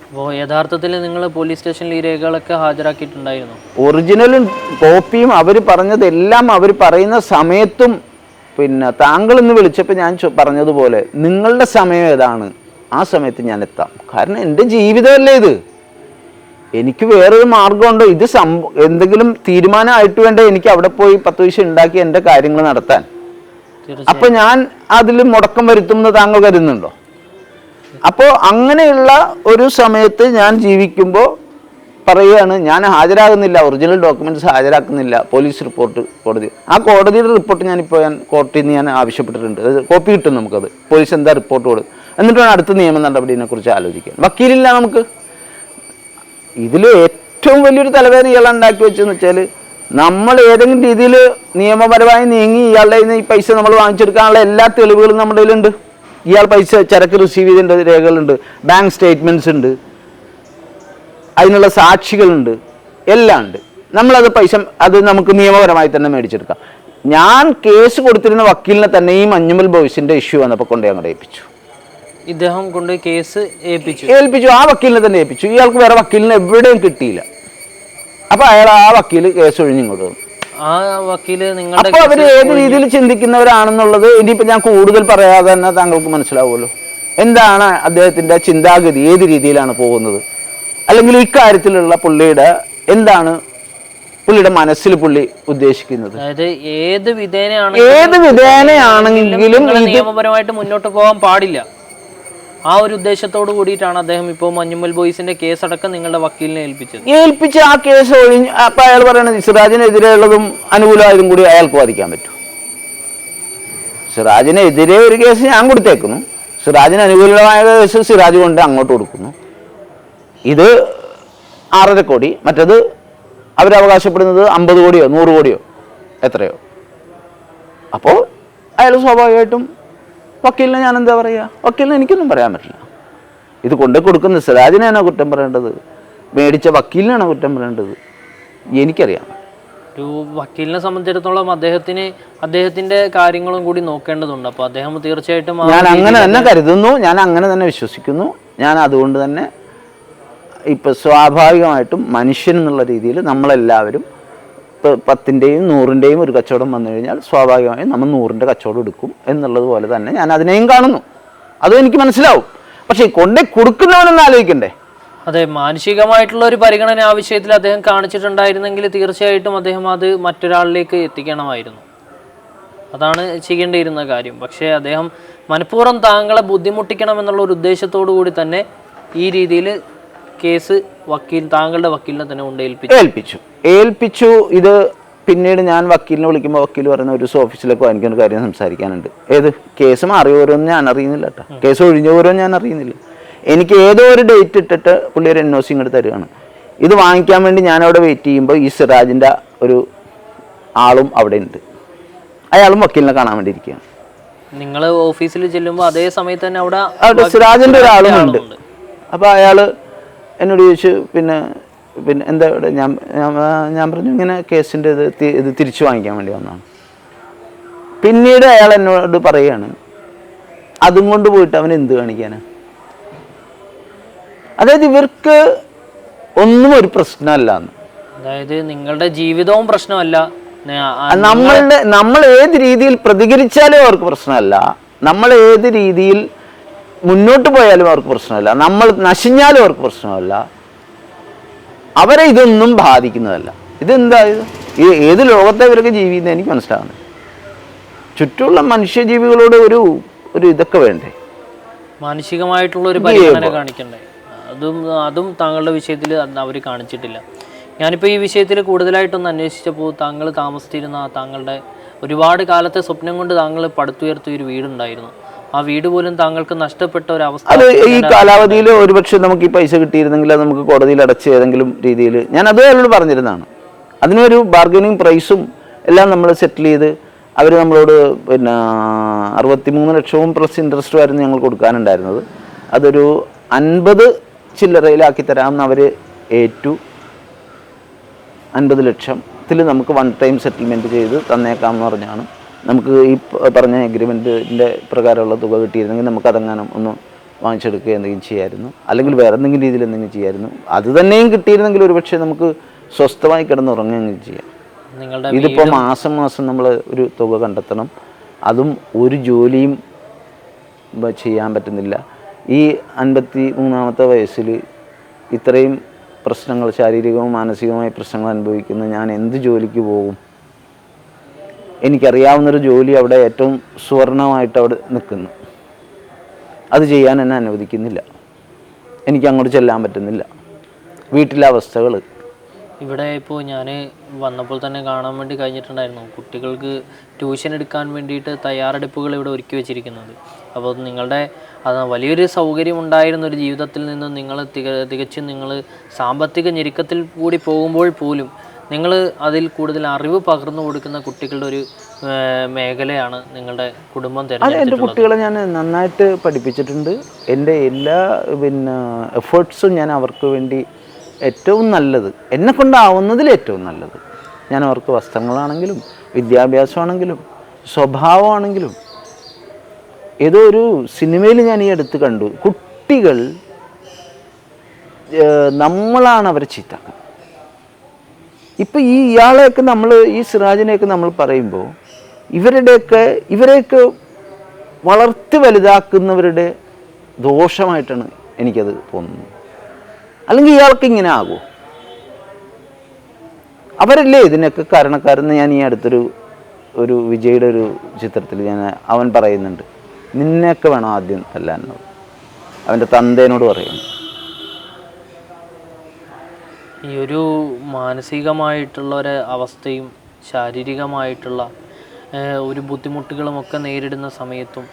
അപ്പോൾ യഥാർത്ഥത്തിൽ നിങ്ങൾ പോലീസ് സ്റ്റേഷനിൽ ഈ രേഖകളൊക്കെ ഹാജരാക്കിയിട്ടുണ്ടായിരുന്നു? ഒറിജിനലും കോപ്പിയും അവർ പറഞ്ഞതെല്ലാം അവർ പറയുന്ന സമയത്തും. പിന്നെ താങ്കൾ ഇന്ന് വിളിച്ചപ്പോൾ ഞാൻ പറഞ്ഞതുപോലെ നിങ്ങളുടെ സമയം ഏതാണ്, ആ സമയത്ത് ഞാൻ എത്താം. കാരണം എൻ്റെ ജീവിതമല്ലേ ഇത്. എനിക്ക് വേറൊരു മാർഗമുണ്ടോ? ഇത് എന്തെങ്കിലും തീരുമാനമായിട്ട് വേണ്ട എനിക്ക് അവിടെ പോയി 10 പൈസ ഉണ്ടാക്കി എൻ്റെ കാര്യങ്ങൾ നടത്താൻ. അപ്പൊ ഞാൻ അതിൽ മുടക്കം വരുത്തുമെന്ന് താങ്കൾ കരുതുന്നുണ്ടോ? അപ്പോൾ അങ്ങനെയുള്ള ഒരു സമയത്ത് ഞാൻ ജീവിക്കുമ്പോൾ പറയുകയാണ് ഞാൻ ഹാജരാകുന്നില്ല, ഒറിജിനൽ ഡോക്യുമെന്റ്സ് ഹാജരാക്കുന്നില്ല, പോലീസ് റിപ്പോർട്ട് കോടതി. ആ കോടതിയുടെ റിപ്പോർട്ട് ഞാനിപ്പോൾ കോർട്ടിൽ നിന്ന് ഞാൻ ആവശ്യപ്പെട്ടിട്ടുണ്ട്. അത് കോപ്പി കിട്ടും നമുക്കത്. പോലീസ് എന്താ റിപ്പോർട്ട് കൊടുക്കും, എന്നിട്ട് വേണം അടുത്ത നിയമ നടപടിയെ കുറിച്ച് ആലോചിക്കാൻ. വക്കീലില്ല നമുക്ക്. ഇതിൽ ഏറ്റവും വലിയൊരു തലവേദന ഇയാൾ ഉണ്ടാക്കി വെച്ചെന്ന് വെച്ചാൽ, നമ്മൾ ഏതെങ്കിലും രീതിയിൽ നിയമപരമായി നീങ്ങി ഇയാളുടെ കയ്യിൽ നിന്ന് ഈ പൈസ നമ്മൾ വാങ്ങിച്ചെടുക്കാനുള്ള എല്ലാ തെളിവുകളും നമ്മുടെ കയ്യിലുണ്ട്. ഇയാൾ പൈസ ചരക്ക് റിസീവ് ചെയ്തതിൻ്റെ രേഖകളുണ്ട്, ബാങ്ക് സ്റ്റേറ്റ്മെൻറ്റ്സ് ഉണ്ട്, അതിനുള്ള സാക്ഷികളുണ്ട്, എല്ലാം ഉണ്ട്. നമ്മളത് പൈസ അത് നമുക്ക് നിയമപരമായി തന്നെ മേടിച്ചെടുക്കാം. ഞാൻ കേസ് കൊടുത്തിരുന്ന വക്കീലിനെ തന്നെ ഈ മഞ്ഞുമൽ ബോയ്സിന്റെ ഇഷ്യൂ വന്നപ്പോൾ കൊണ്ടുപോയി അങ്ങോട്ട് ഏൽപ്പിച്ചു. ഇദ്ദേഹം കൊണ്ട് കേസ് ഏൽപ്പിച്ചു. ആ വക്കീലിനെ തന്നെ ഏൽപ്പിച്ചു. ഇയാൾക്ക് വേറെ വക്കീലിനെ എവിടെയും കിട്ടിയില്ല. അപ്പൊ അയാൾ ആ വക്കീല് കേസ് ഒഴിഞ്ഞിങ്ങോട്ട് വന്നു. ആ വക്കീല് അപ്പൊ അവര് ഏത് രീതിയിൽ ചിന്തിക്കുന്നവരാണെന്നുള്ളത് ഇനിയിപ്പോ ഞാൻ കൂടുതൽ പറയാതെ തന്നെ താങ്കൾക്ക് മനസ്സിലാവുമല്ലോ. എന്താണ് അദ്ദേഹത്തിന്റെ ചിന്താഗതി, ഏത് രീതിയിലാണ് പോകുന്നത്, അല്ലെങ്കിൽ ഇക്കാര്യത്തിലുള്ള പുള്ളിയുടെ എന്താണ് പുള്ളിയുടെ മനസ്സിൽ പുള്ളി ഉദ്ദേശിക്കുന്നത്. ഏത് വിധേനയാണെങ്കിലും നിയമപരമായിട്ട് മുന്നോട്ട് പോകാൻ പാടില്ല. ആ ഒരു ഉദ്ദേശത്തോട് കൂടിയിട്ടാണ് അദ്ദേഹം ഇപ്പോൾ മഞ്ഞുമൽ ബോയ്സിന്റെ കേസ് അടക്കം നിങ്ങളുടെ വക്കീലിനെ ഏൽപ്പിച്ച് ആ കേസ് ഒഴിഞ്ഞ്. അപ്പൊ അയാൾ പറയുന്നത് സിറാജിനെതിരെയുള്ളതും അനുകൂലമായതും കൂടി അയാൾക്ക് വാദിക്കാൻ പറ്റും. സിറാജിനെതിരെ ഒരു കേസ് ഞാൻ കൊടുത്തേക്കുന്നു, സിറാജിന് അനുകൂലമായ കേസ് സിറാജ് കൊണ്ട് അങ്ങോട്ട് കൊടുക്കുന്നു. ഇത് 6.5 കോടി, മറ്റത് അവരവകാശപ്പെടുന്നത് 50 കോടിയോ 100 കോടിയോ എത്രയോ. അപ്പോൾ അയാൾ സ്വാഭാവികമായിട്ടും വക്കീലിനെ ഞാൻ എന്താ പറയുക? വക്കീലിനെ എനിക്കൊന്നും പറയാൻ പറ്റില്ല. ഇത് കൊണ്ടു കൊടുക്കുന്ന സിറാജിനെയാണോ കുറ്റം പറയേണ്ടത്, മേടിച്ച വക്കീലിനാണോ കുറ്റം പറയേണ്ടത്? എനിക്കറിയാം. ഒരു വക്കീലിനെ സംബന്ധിച്ചിടത്തോളം അദ്ദേഹത്തിന്റെ കാര്യങ്ങളും കൂടി നോക്കേണ്ടതുണ്ട്. അപ്പോൾ അദ്ദേഹം തീർച്ചയായിട്ടും ഞാൻ അങ്ങനെ തന്നെ കരുതുന്നു, ഞാൻ അങ്ങനെ തന്നെ വിശ്വസിക്കുന്നു. ഞാൻ അതുകൊണ്ട് തന്നെ ഇപ്പം സ്വാഭാവികമായിട്ടും മനുഷ്യൻ എന്നുള്ള രീതിയിൽ നമ്മളെല്ലാവരും ഇപ്പോൾ 10-ൻ്റെയും 100-ൻ്റെയും ഒരു കച്ചവടം വന്നു കഴിഞ്ഞാൽ സ്വാഭാവികമായും നമ്മൾ 100-ൻ്റെ കച്ചവടം എടുക്കും എന്നുള്ളത് പോലെ തന്നെ ഞാൻ അതിനെയും കാണുന്നു. അതും എനിക്ക് മനസ്സിലാവും. പക്ഷേ കൊണ്ടേ കൊടുക്കുന്നവനൊന്നും ആലോചിക്കണ്ടേ? അതെ, മാനുഷികമായിട്ടുള്ള ഒരു പരിഗണന ആ വിഷയത്തിൽ അദ്ദേഹം കാണിച്ചിട്ടുണ്ടായിരുന്നെങ്കിൽ തീർച്ചയായിട്ടും അദ്ദേഹം അത് മറ്റൊരാളിലേക്ക് എത്തിക്കണമായിരുന്നു. അതാണ് ചെയ്യേണ്ടിയിരുന്ന കാര്യം. പക്ഷേ അദ്ദേഹം മനഃപൂർവ്വം താങ്കളെ ബുദ്ധിമുട്ടിക്കണമെന്നുള്ള ഒരു ഉദ്ദേശത്തോടു കൂടി തന്നെ ഈ രീതിയിൽ കേസ് താങ്കളുടെ വക്കീലിനെ തന്നെ കൊണ്ട് ഏൽപ്പിച്ചു. ഇത് പിന്നീട് ഞാൻ വക്കീലിനെ വിളിക്കുമ്പോൾ വക്കീൽ പറയുന്ന ഒരു ഓഫീസിലേക്ക് എനിക്കൊരു കാര്യം സംസാരിക്കാനുണ്ട്. ഏത് കേസ് മാറി ഓരോന്നും ഞാൻ അറിയുന്നില്ല കേട്ടോ, കേസ് ഒഴിഞ്ഞ ഓരോന്നും ഞാൻ അറിയുന്നില്ല. എനിക്ക് ഏതോ ഒരു ഡേറ്റ് ഇട്ടിട്ട് പുള്ളി ഒരു NOC ഇങ്ങോട്ട് തരികയാണ്. ഇത് വാങ്ങിക്കാൻ വേണ്ടി ഞാനവിടെ വെയിറ്റ് ചെയ്യുമ്പോൾ ഈ സിറാജിൻ്റെ ഒരു ആളും അവിടെ ഉണ്ട്. അയാളും വക്കീലിനെ കാണാൻ വേണ്ടി ഇരിക്കുകയാണ്. നിങ്ങൾ ഓഫീസിൽ ചെല്ലുമ്പോൾ അതേ സമയത്ത് തന്നെ അവിടെ സിറാജിൻ്റെ ഒരാളും ഉണ്ട്. അപ്പോൾ അയാൾ എന്നോട് ചോദിച്ചു, പിന്നെ എന്താ ഇവിടെ? ഞാൻ പറഞ്ഞു ഇങ്ങനെ കേസിൻ്റെ ഇത് തിരിച്ചു വാങ്ങിക്കാൻ വേണ്ടി വന്നതാണ്. പിന്നീട് അയാൾ എന്നോട് പറയുകയാണ്, അതും കൊണ്ട് പോയിട്ട് അവൻ എന്ത് കാണിക്കാനാണ്? അതായത് ഇവർക്ക് ഒന്നും ഒരു പ്രശ്നമല്ല. അതായത് നിങ്ങളുടെ ജീവിതവും പ്രശ്നമല്ല, നമ്മൾ ഏത് രീതിയിൽ പ്രതികരിച്ചാലും അവർക്ക് പ്രശ്നമല്ല, നമ്മൾ ഏത് രീതിയിൽ മുന്നോട്ട് പോയാലും അവർക്ക് പ്രശ്നമല്ല, നമ്മൾ നശിഞ്ഞാലും അവർക്ക് പ്രശ്നമല്ല. അവരെ ഇതൊന്നും ബാധിക്കുന്നതല്ല. ഇതെന്താ ഇത് ഏത് ലോകത്തെ ഇവരൊക്കെ ജീവിക്കുന്നത് എനിക്ക് മനസ്സിലാകുന്നത്. ചുറ്റുമുള്ള മനുഷ്യജീവികളോട് ഒരു ഇതൊക്കെ വേണ്ടേ, മാനസികമായിട്ടുള്ള ഒരു പരിഗണന കാണിക്കണ്ടേ? അതും താങ്കളുടെ വിഷയത്തിൽ അവർ കാണിച്ചിട്ടില്ല. ഞാനിപ്പോൾ ഈ വിഷയത്തിൽ കൂടുതലായിട്ടൊന്ന് അന്വേഷിച്ചപ്പോൾ താങ്കൾ താമസിച്ചിരുന്ന താങ്കളുടെ ഒരുപാട് കാലത്തെ സ്വപ്നം കൊണ്ട് താങ്കൾ പടുത്തുയർത്തിയ ഒരു വീടുണ്ടായിരുന്നു. ആ വീട് പോലും താങ്കൾക്ക് നഷ്ടപ്പെട്ട ഒരു അവസ്ഥ. അത് ഈ കാലാവധിയിൽ ഒരുപക്ഷെ നമുക്ക് ഈ പൈസ കിട്ടിയിരുന്നെങ്കിൽ അത് നമുക്ക് കോടതിയിൽ അടച്ച് ഏതെങ്കിലും രീതിയിൽ, ഞാൻ അത് അയാളോട് പറഞ്ഞിരുന്നതാണ്. അതിനൊരു ബാർഗനിങ് പ്രൈസും എല്ലാം നമ്മൾ സെറ്റിൽ ചെയ്ത് അവർ നമ്മളോട് 63 ലക്ഷവും പ്ലസ് ഇൻട്രസ്റ്റും ആയിരുന്നു ഞങ്ങൾ കൊടുക്കാനുണ്ടായിരുന്നത്. അതൊരു 50 ചില്ലറയിലാക്കി തരാമെന്ന് അവർ ഏറ്റു. 50 ലക്ഷത്തിൽ നമുക്ക് 1 ടൈം സെറ്റിൽമെൻറ്റ് ചെയ്ത് തന്നേക്കാമെന്ന് പറഞ്ഞാണ്. നമുക്ക് ഈ പറഞ്ഞ എഗ്രിമെൻറ്റിൻ്റെ പ്രകാരമുള്ള തുക കിട്ടിയിരുന്നെങ്കിൽ നമുക്കതെങ്ങാനും ഒന്ന് വാങ്ങിച്ചെടുക്കുക എന്തെങ്കിലും ചെയ്യാമായിരുന്നു, അല്ലെങ്കിൽ വേറെ എന്തെങ്കിലും രീതിയിൽ എന്തെങ്കിലും ചെയ്യാമായിരുന്നു. അത് തന്നെയും കിട്ടിയിരുന്നെങ്കിൽ ഒരുപക്ഷെ നമുക്ക് സ്വസ്ഥമായി കിടന്നുറങ്ങുകയെങ്കിലും ചെയ്യാം. ഇതിപ്പോൾ മാസം നമ്മൾ ഒരു തുക കണ്ടെത്തണം. അതും ഒരു ജോലിയും ചെയ്യാൻ പറ്റുന്നില്ല. ഈ 53-ാമത്തെ വയസ്സിൽ ഇത്രയും പ്രശ്നങ്ങൾ, ശാരീരികവും മാനസികവുമായ പ്രശ്നങ്ങൾ അനുഭവിക്കുന്ന ഞാൻ എന്ത് ജോലിക്ക് പോകും? എനിക്കറിയാവുന്നൊരു ജോലി അവിടെ ഏറ്റവും സുവർണമായിട്ട് അവിടെ നിൽക്കുന്നു. അത് ചെയ്യാൻ എന്നെ അനുവദിക്കുന്നില്ല. എനിക്ക് അങ്ങോട്ട് ചെല്ലാൻ പറ്റുന്നില്ല. വീട്ടിലെ അവസ്ഥകൾ ഇവിടെ ഇപ്പോൾ ഞാൻ വന്നപ്പോൾ തന്നെ കാണാൻ വേണ്ടി കഴിഞ്ഞിട്ടുണ്ടായിരുന്നു. കുട്ടികൾക്ക് ട്യൂഷൻ എടുക്കാൻ വേണ്ടിയിട്ട് തയ്യാറെടുപ്പുകൾ ഇവിടെ ഒരുക്കി വെച്ചിരിക്കുന്നത്. അപ്പോൾ നിങ്ങളുടെ വലിയൊരു സൗകര്യം ഉണ്ടായിരുന്ന ഒരു ജീവിതത്തിൽ നിന്ന് നിങ്ങൾ തികച്ചും നിങ്ങൾ സാമ്പത്തിക ഞെരുക്കത്തിൽ കൂടി പോകുമ്പോൾ പോലും നിങ്ങൾ അതിൽ കൂടുതൽ അറിവ് പകർന്നു കൊടുക്കുന്ന കുട്ടികളുടെ ഒരു മേഖലയാണ് നിങ്ങളുടെ കുടുംബം തിരഞ്ഞെടുത്തിട്ടുള്ളത്. എൻ്റെ കുട്ടികളെ ഞാൻ നന്നായിട്ട് പഠിപ്പിച്ചിട്ടുണ്ട്. എൻ്റെ എല്ലാ എഫേർട്സും ഞാൻ അവർക്ക് വേണ്ടി ഏറ്റവും നല്ലത്, എന്നെ കൊണ്ടാവുന്നതിൽ ഏറ്റവും നല്ലത് ഞാൻ അവർക്ക് വസ്ത്രങ്ങളാണെങ്കിലും വിദ്യാഭ്യാസമാണെങ്കിലും സ്വഭാവമാണെങ്കിലും. ഏതോ ഒരു സിനിമയിൽ ഞാൻ ഈ അടുത്ത് കണ്ടു, കുട്ടികൾ നമ്മളാണ് അവരെ ചീത്താക്കുന്നത്. ഇപ്പം ഇയാളെയൊക്കെ നമ്മൾ, ഈ സിറാജിനെയൊക്കെ നമ്മൾ പറയുമ്പോൾ ഇവരെയൊക്കെ വളർത്തി വലുതാക്കുന്നവരുടെ ദോഷമായിട്ടാണ് എനിക്കത് തോന്നുന്നത്. അല്ലെങ്കിൽ ഇയാൾക്ക് ഇങ്ങനെ ആകുമോ? അവരല്ലേ ഇതിനൊക്കെ കാരണക്കാരെന്ന് ഞാൻ ഈ അടുത്തൊരു വിജയുടെ ഒരു ചിത്രത്തിൽ അവൻ പറയുന്നുണ്ട്, നിന്നെയൊക്കെ വേണം ആദ്യം തല്ലാൻ. അവൻ്റെ തന്തേനോട് പറയുന്നു. ഈ ഒരു മാനസികമായിട്ടുള്ള ഒരു അവസ്ഥയും ശാരീരികമായിട്ടുള്ള ഒരു ബുദ്ധിമുട്ടുകളുമൊക്കെ നേരിടുന്ന സമയത്തും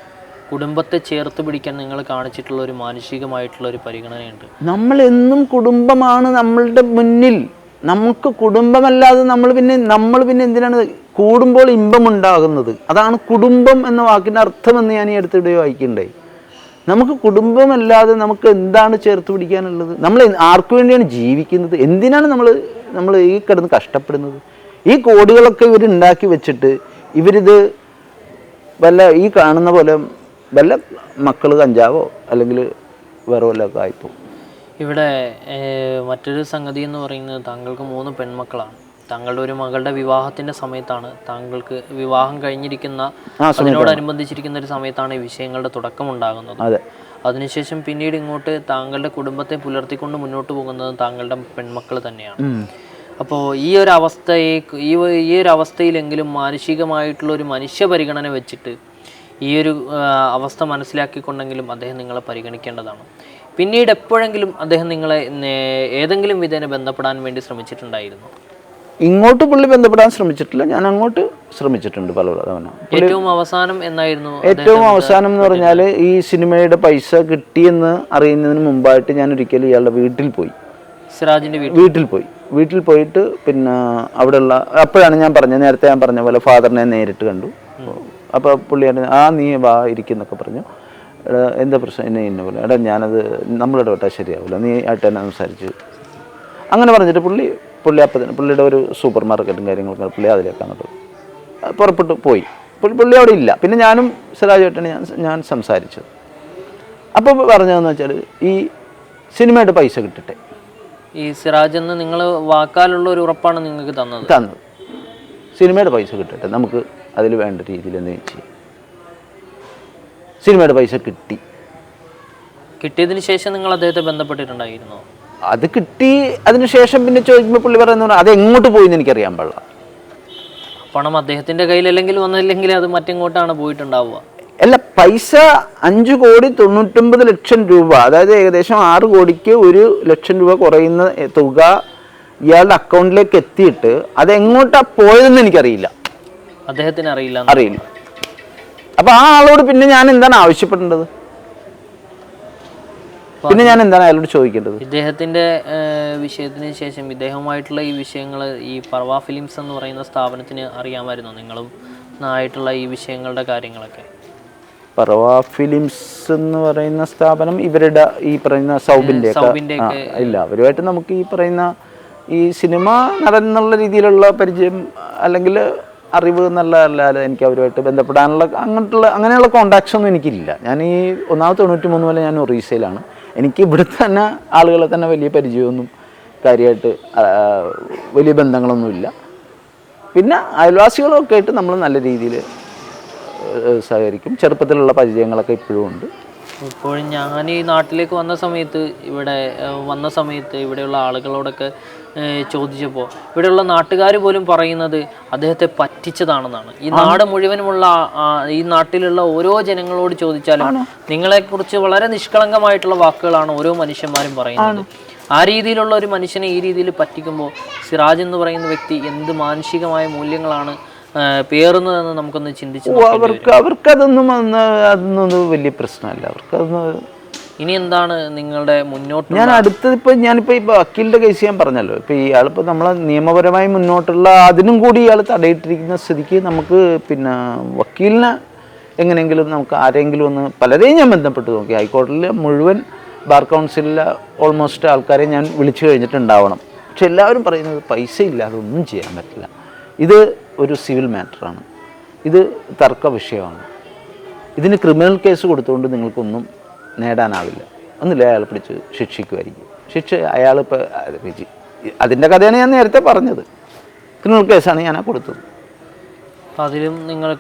കുടുംബത്തെ ചേർത്ത് പിടിക്കാൻ നിങ്ങൾ കാണിച്ചിട്ടുള്ള ഒരു മാനുഷികമായിട്ടുള്ള ഒരു പരിഗണനയുണ്ട്. നമ്മളെന്നും കുടുംബമാണ് നമ്മളുടെ മുന്നിൽ. നമുക്ക് കുടുംബമല്ലാതെ നമ്മൾ പിന്നെ എന്തിനാണ് കൂടുമ്പോൾ ഇമ്പമുണ്ടാകുന്നത്. അതാണ് കുടുംബം എന്ന വാക്കിൻ്റെ അർത്ഥമെന്ന് ഞാൻ ഈ അടുത്തിടെ വായിക്കണ്ടായി. നമുക്ക് കുടുംബമല്ലാതെ നമുക്ക് എന്താണ് ചേർത്ത് പിടിക്കാനുള്ളത്? നമ്മൾ ആർക്കു വേണ്ടിയാണ് ജീവിക്കുന്നത്? എന്തിനാണ് നമ്മൾ ഈ കിടന്ന് കഷ്ടപ്പെടുന്നത്? ഈ കോടികളൊക്കെ ഇവരുണ്ടാക്കി വെച്ചിട്ട് ഇവരിത് വല്ല ഈ കാണുന്ന പോലെ വല്ല മക്കൾ കഞ്ചാവോ അല്ലെങ്കിൽ വേറെ വല്ലതൊക്കെ ആയിപ്പോ. ഇവിടെ മറ്റൊരു സംഗതി എന്ന് പറയുന്നത് താങ്കൾക്ക് 3 പെൺമക്കളാണ്. താങ്കളുടെ ഒരു മകളുടെ വിവാഹത്തിൻ്റെ സമയത്താണ്, താങ്കൾക്ക് വിവാഹം കഴിഞ്ഞിരിക്കുന്ന അതിനോടനുബന്ധിച്ചിരിക്കുന്ന ഒരു സമയത്താണ് ഈ വിഷയങ്ങളുടെ തുടക്കമുണ്ടാകുന്നത്. അതിനുശേഷം പിന്നീട് ഇങ്ങോട്ട് താങ്കളുടെ കുടുംബത്തെ പുലർത്തിക്കൊണ്ട് മുന്നോട്ട് പോകുന്നത് താങ്കളുടെ പെൺമക്കൾ തന്നെയാണ്. അപ്പോൾ ഈ ഒരു അവസ്ഥയിലെങ്കിലും മാനുഷികമായിട്ടുള്ള ഒരു മനുഷ്യ പരിഗണന വെച്ചിട്ട് ഈ ഒരു അവസ്ഥ മനസ്സിലാക്കിക്കൊണ്ടെങ്കിലും അദ്ദേഹം നിങ്ങളെ പരിഗണിക്കേണ്ടതാണ്. പിന്നീട് എപ്പോഴെങ്കിലും അദ്ദേഹം നിങ്ങളെ ഏതെങ്കിലും വിധേന ബന്ധപ്പെടാൻ വേണ്ടി ശ്രമിച്ചിട്ടുണ്ടായിരുന്നു? ഇങ്ങോട്ട് പുള്ളി ബന്ധപ്പെടാൻ ശ്രമിച്ചിട്ടില്ല, ഞാൻ അങ്ങോട്ട് ശ്രമിച്ചിട്ടുണ്ട് പല തവണ. ഏറ്റവും അവസാനം എന്നായിരുന്നു? ഏറ്റവും അവസാനം എന്ന് പറഞ്ഞാൽ ഈ സിനിമയുടെ പൈസ കിട്ടിയെന്ന് അറിയുന്നതിന് മുമ്പായിട്ട് ഞാൻ ഒരിക്കലും ഇയാളുടെ വീട്ടിൽ പോയി, സിറാജിന്റെ വീട്ടിൽ പോയിട്ട് പിന്നെ അവിടെയുള്ള അപ്പോഴാണ് ഞാൻ പറഞ്ഞത്, നേരത്തെ ഞാൻ പറഞ്ഞ പോലെ ഫാദറിനെ നേരിട്ട് കണ്ടു. അപ്പോൾ പുള്ളിയാണ് നീ വാ ഇരിക്കുന്നൊക്കെ പറഞ്ഞു. എന്താ പ്രശ്നം എന്നെ ഇന്ന പോലെ എടാ ഞാനത് നമ്മളിവിടെ വിട്ടാൽ ശരിയാവില്ല, നീ ആയിട്ട് തന്നെ സംസാരിച്ചു അങ്ങനെ പറഞ്ഞിട്ട് പുള്ളി അപ്പം തന്നെ പുള്ളിയുടെ ഒരു സൂപ്പർ മാർക്കറ്റും കാര്യങ്ങളൊക്കെ പുള്ളി അതിലേക്ക് അങ്ങോട്ട് പുറപ്പെട്ടു പോയി. പുള്ളി അവിടെ ഇല്ല. പിന്നെ ഞാനും സിറാജുമായിട്ടാണ് ഞാൻ സംസാരിച്ചത്. അപ്പോൾ പറഞ്ഞതെന്ന് വെച്ചാൽ ഈ സിനിമയുടെ പൈസ കിട്ടട്ടെ. ഈ സിറാജ് എന്ന് നിങ്ങൾ വാക്കാലുള്ള ഒരു ഉറപ്പാണ് നിങ്ങൾക്ക് തന്നത്. സിനിമയുടെ പൈസ കിട്ടട്ടെ, നമുക്ക് അതിൽ വേണ്ട രീതിയിൽ എന്തെങ്കിലും ചെയ്യും. സിനിമയുടെ പൈസ കിട്ടിയതിന് ശേഷം നിങ്ങൾ അദ്ദേഹത്തെ ബന്ധപ്പെട്ടിട്ടുണ്ടായിരുന്നോ? അത് കിട്ടി അതിന് ശേഷം പിന്നെ ചോദിക്കുമ്പോൾ പുള്ളി പറയുന്നത് അത് എങ്ങോട്ട് പോയി എന്ന് എനിക്കറിയാൻ പാടില്ല. പണം അദ്ദേഹത്തിന്റെ കയ്യിലല്ലെങ്കിൽ വന്നില്ലെങ്കിൽ അത് മറ്റെങ്ങോട്ടാണ് പോയിട്ടുണ്ടാവുക? അല്ല, പൈസ 5,99,00,000 രൂപ, അതായത് ഏകദേശം 6 കോടിക്ക് 1,00,000 രൂപ കുറയുന്ന തുക ഇയാളുടെ അക്കൗണ്ടിലേക്ക് എത്തിയിട്ട് അത് എങ്ങോട്ടാ പോയതെന്ന് എനിക്കറിയില്ല. അദ്ദേഹത്തിന് അറിയില്ല. അപ്പൊ ആ ആളോട് പിന്നെ ഞാൻ എന്താണ് ആവശ്യപ്പെടേണ്ടത്? പിന്നെ ഞാൻ എന്താണ് അയാളോട് ചോദിക്കേണ്ടത്? ഇദ്ദേഹത്തിന്റെ വിഷയത്തിന് ശേഷം ഇദ്ദേഹവുമായിട്ടുള്ള ഈ വിഷയങ്ങൾ ഈ പർവ ഫിലിംസ് എന്ന് പറയുന്ന സ്ഥാപനത്തിന് അറിയാമായിരുന്നു നിങ്ങളും ആയിട്ടുള്ള ഈ വിഷയങ്ങളുടെ കാര്യങ്ങളൊക്കെ? പർവ ഫിലിംസ് എന്ന് പറയുന്ന സ്ഥാപനം ഇവരുടെ ഈ പറയുന്ന സൗബിന്റെ ഇല്ല, അവരുമായിട്ട് നമുക്ക് ഈ പറയുന്ന ഈ സിനിമ നടൻ എന്നുള്ള രീതിയിലുള്ള പരിചയം അല്ലെങ്കിൽ അറിവ് എന്നുള്ളതല്ലാതെ എനിക്ക് അവരുമായിട്ട് ബന്ധപ്പെടാനുള്ള അങ്ങനെയുള്ള കോണ്ടാക്ട്സ് ഒന്നും എനിക്കില്ല. ഞാൻ ഈ 93 മുതൽ ഞാൻ ഒറീസയിലാണ്. എനിക്ക് ഇവിടുത്തെ തന്നെ ആളുകളെ തന്നെ വലിയ പരിചയമൊന്നും കാര്യമായിട്ട് വലിയ ബന്ധങ്ങളൊന്നുമില്ല. പിന്നെ അയൽവാസികളൊക്കെ ആയിട്ട് നമ്മൾ നല്ല രീതിയിൽ സഹകരിക്കും. ചെറുപ്പത്തിലുള്ള പരിചയങ്ങളൊക്കെ ഇപ്പോഴും ഉണ്ട്. ഇപ്പോഴും ഞാൻ ഈ നാട്ടിലേക്ക് വന്ന സമയത്ത് ഇവിടെയുള്ള ആളുകളോടൊക്കെ ചോദിച്ചപ്പോൾ ഇവിടെയുള്ള നാട്ടുകാർ പോലും പറയുന്നത് അദ്ദേഹത്തെ പറ്റിച്ചതാണെന്നാണ്. ഈ നാട് മുഴുവനുമുള്ള ഈ നാട്ടിലുള്ള ഓരോ ജനങ്ങളോട് ചോദിച്ചാലും നിങ്ങളെക്കുറിച്ച് വളരെ നിഷ്കളങ്കമായിട്ടുള്ള വാക്കുകളാണ് ഓരോ മനുഷ്യന്മാരും പറയുന്നത്. ആ രീതിയിലുള്ള ഒരു മനുഷ്യനെ ഈ രീതിയിൽ പറ്റിക്കുമ്പോൾ സിറാജ് എന്ന് പറയുന്ന വ്യക്തി എന്ത് മാനസികമായ മൂല്യങ്ങളാണ് പേറുന്നതെന്ന് നമുക്കൊന്ന് ചിന്തിച്ചു. അവർക്കതൊന്നും വലിയ പ്രശ്നമല്ല. ഇനി എന്താണ് നിങ്ങളുടെ മുന്നോട്ട്? ഞാൻ അടുത്തത് ഞാനിപ്പോൾ വക്കീലിൻ്റെ കേസ് ഞാൻ പറഞ്ഞല്ലോ. ഇപ്പോൾ ഇയാളിപ്പോൾ നമ്മളെ നിയമപരമായി മുന്നോട്ടുള്ള അതിനും കൂടി ഇയാൾ തടയിട്ടിരിക്കുന്ന സ്ഥിതിക്ക് നമുക്ക് പിന്നെ വക്കീലിനെ എങ്ങനെയെങ്കിലും നമുക്ക് ആരെങ്കിലും ഒന്ന് പലരെയും ഞാൻ ബന്ധപ്പെട്ട് നോക്കി. ഹൈക്കോടതിയിലെ മുഴുവൻ ബാർ കൗൺസിലിലെ ഓൾമോസ്റ്റ് ആൾക്കാരെ ഞാൻ വിളിച്ചു കഴിഞ്ഞിട്ടുണ്ടാവണം. പക്ഷെ എല്ലാവരും പറയുന്നത് പൈസ ഇല്ലാതെ ഒന്നും ചെയ്യാൻ പറ്റില്ല. ഇത് ഒരു സിവിൽ മാറ്ററാണ്, ഇത് തർക്ക വിഷയമാണ്. ഇതിന് ക്രിമിനൽ കേസ് കൊടുത്തുകൊണ്ട് നിങ്ങൾക്കൊന്നും നേടാനാവില്ല. ഒന്നില്ല, അയാൾ പിടിച്ച് ശിക്ഷിക്കുമായിരിക്കും. അയാളിപ്പോൾ അതിൻ്റെ കഥയാണ് ഞാൻ നേരത്തെ പറഞ്ഞത്. ക്രിമിനൽ കേസാണ് ഞാൻ കൊടുത്തത്.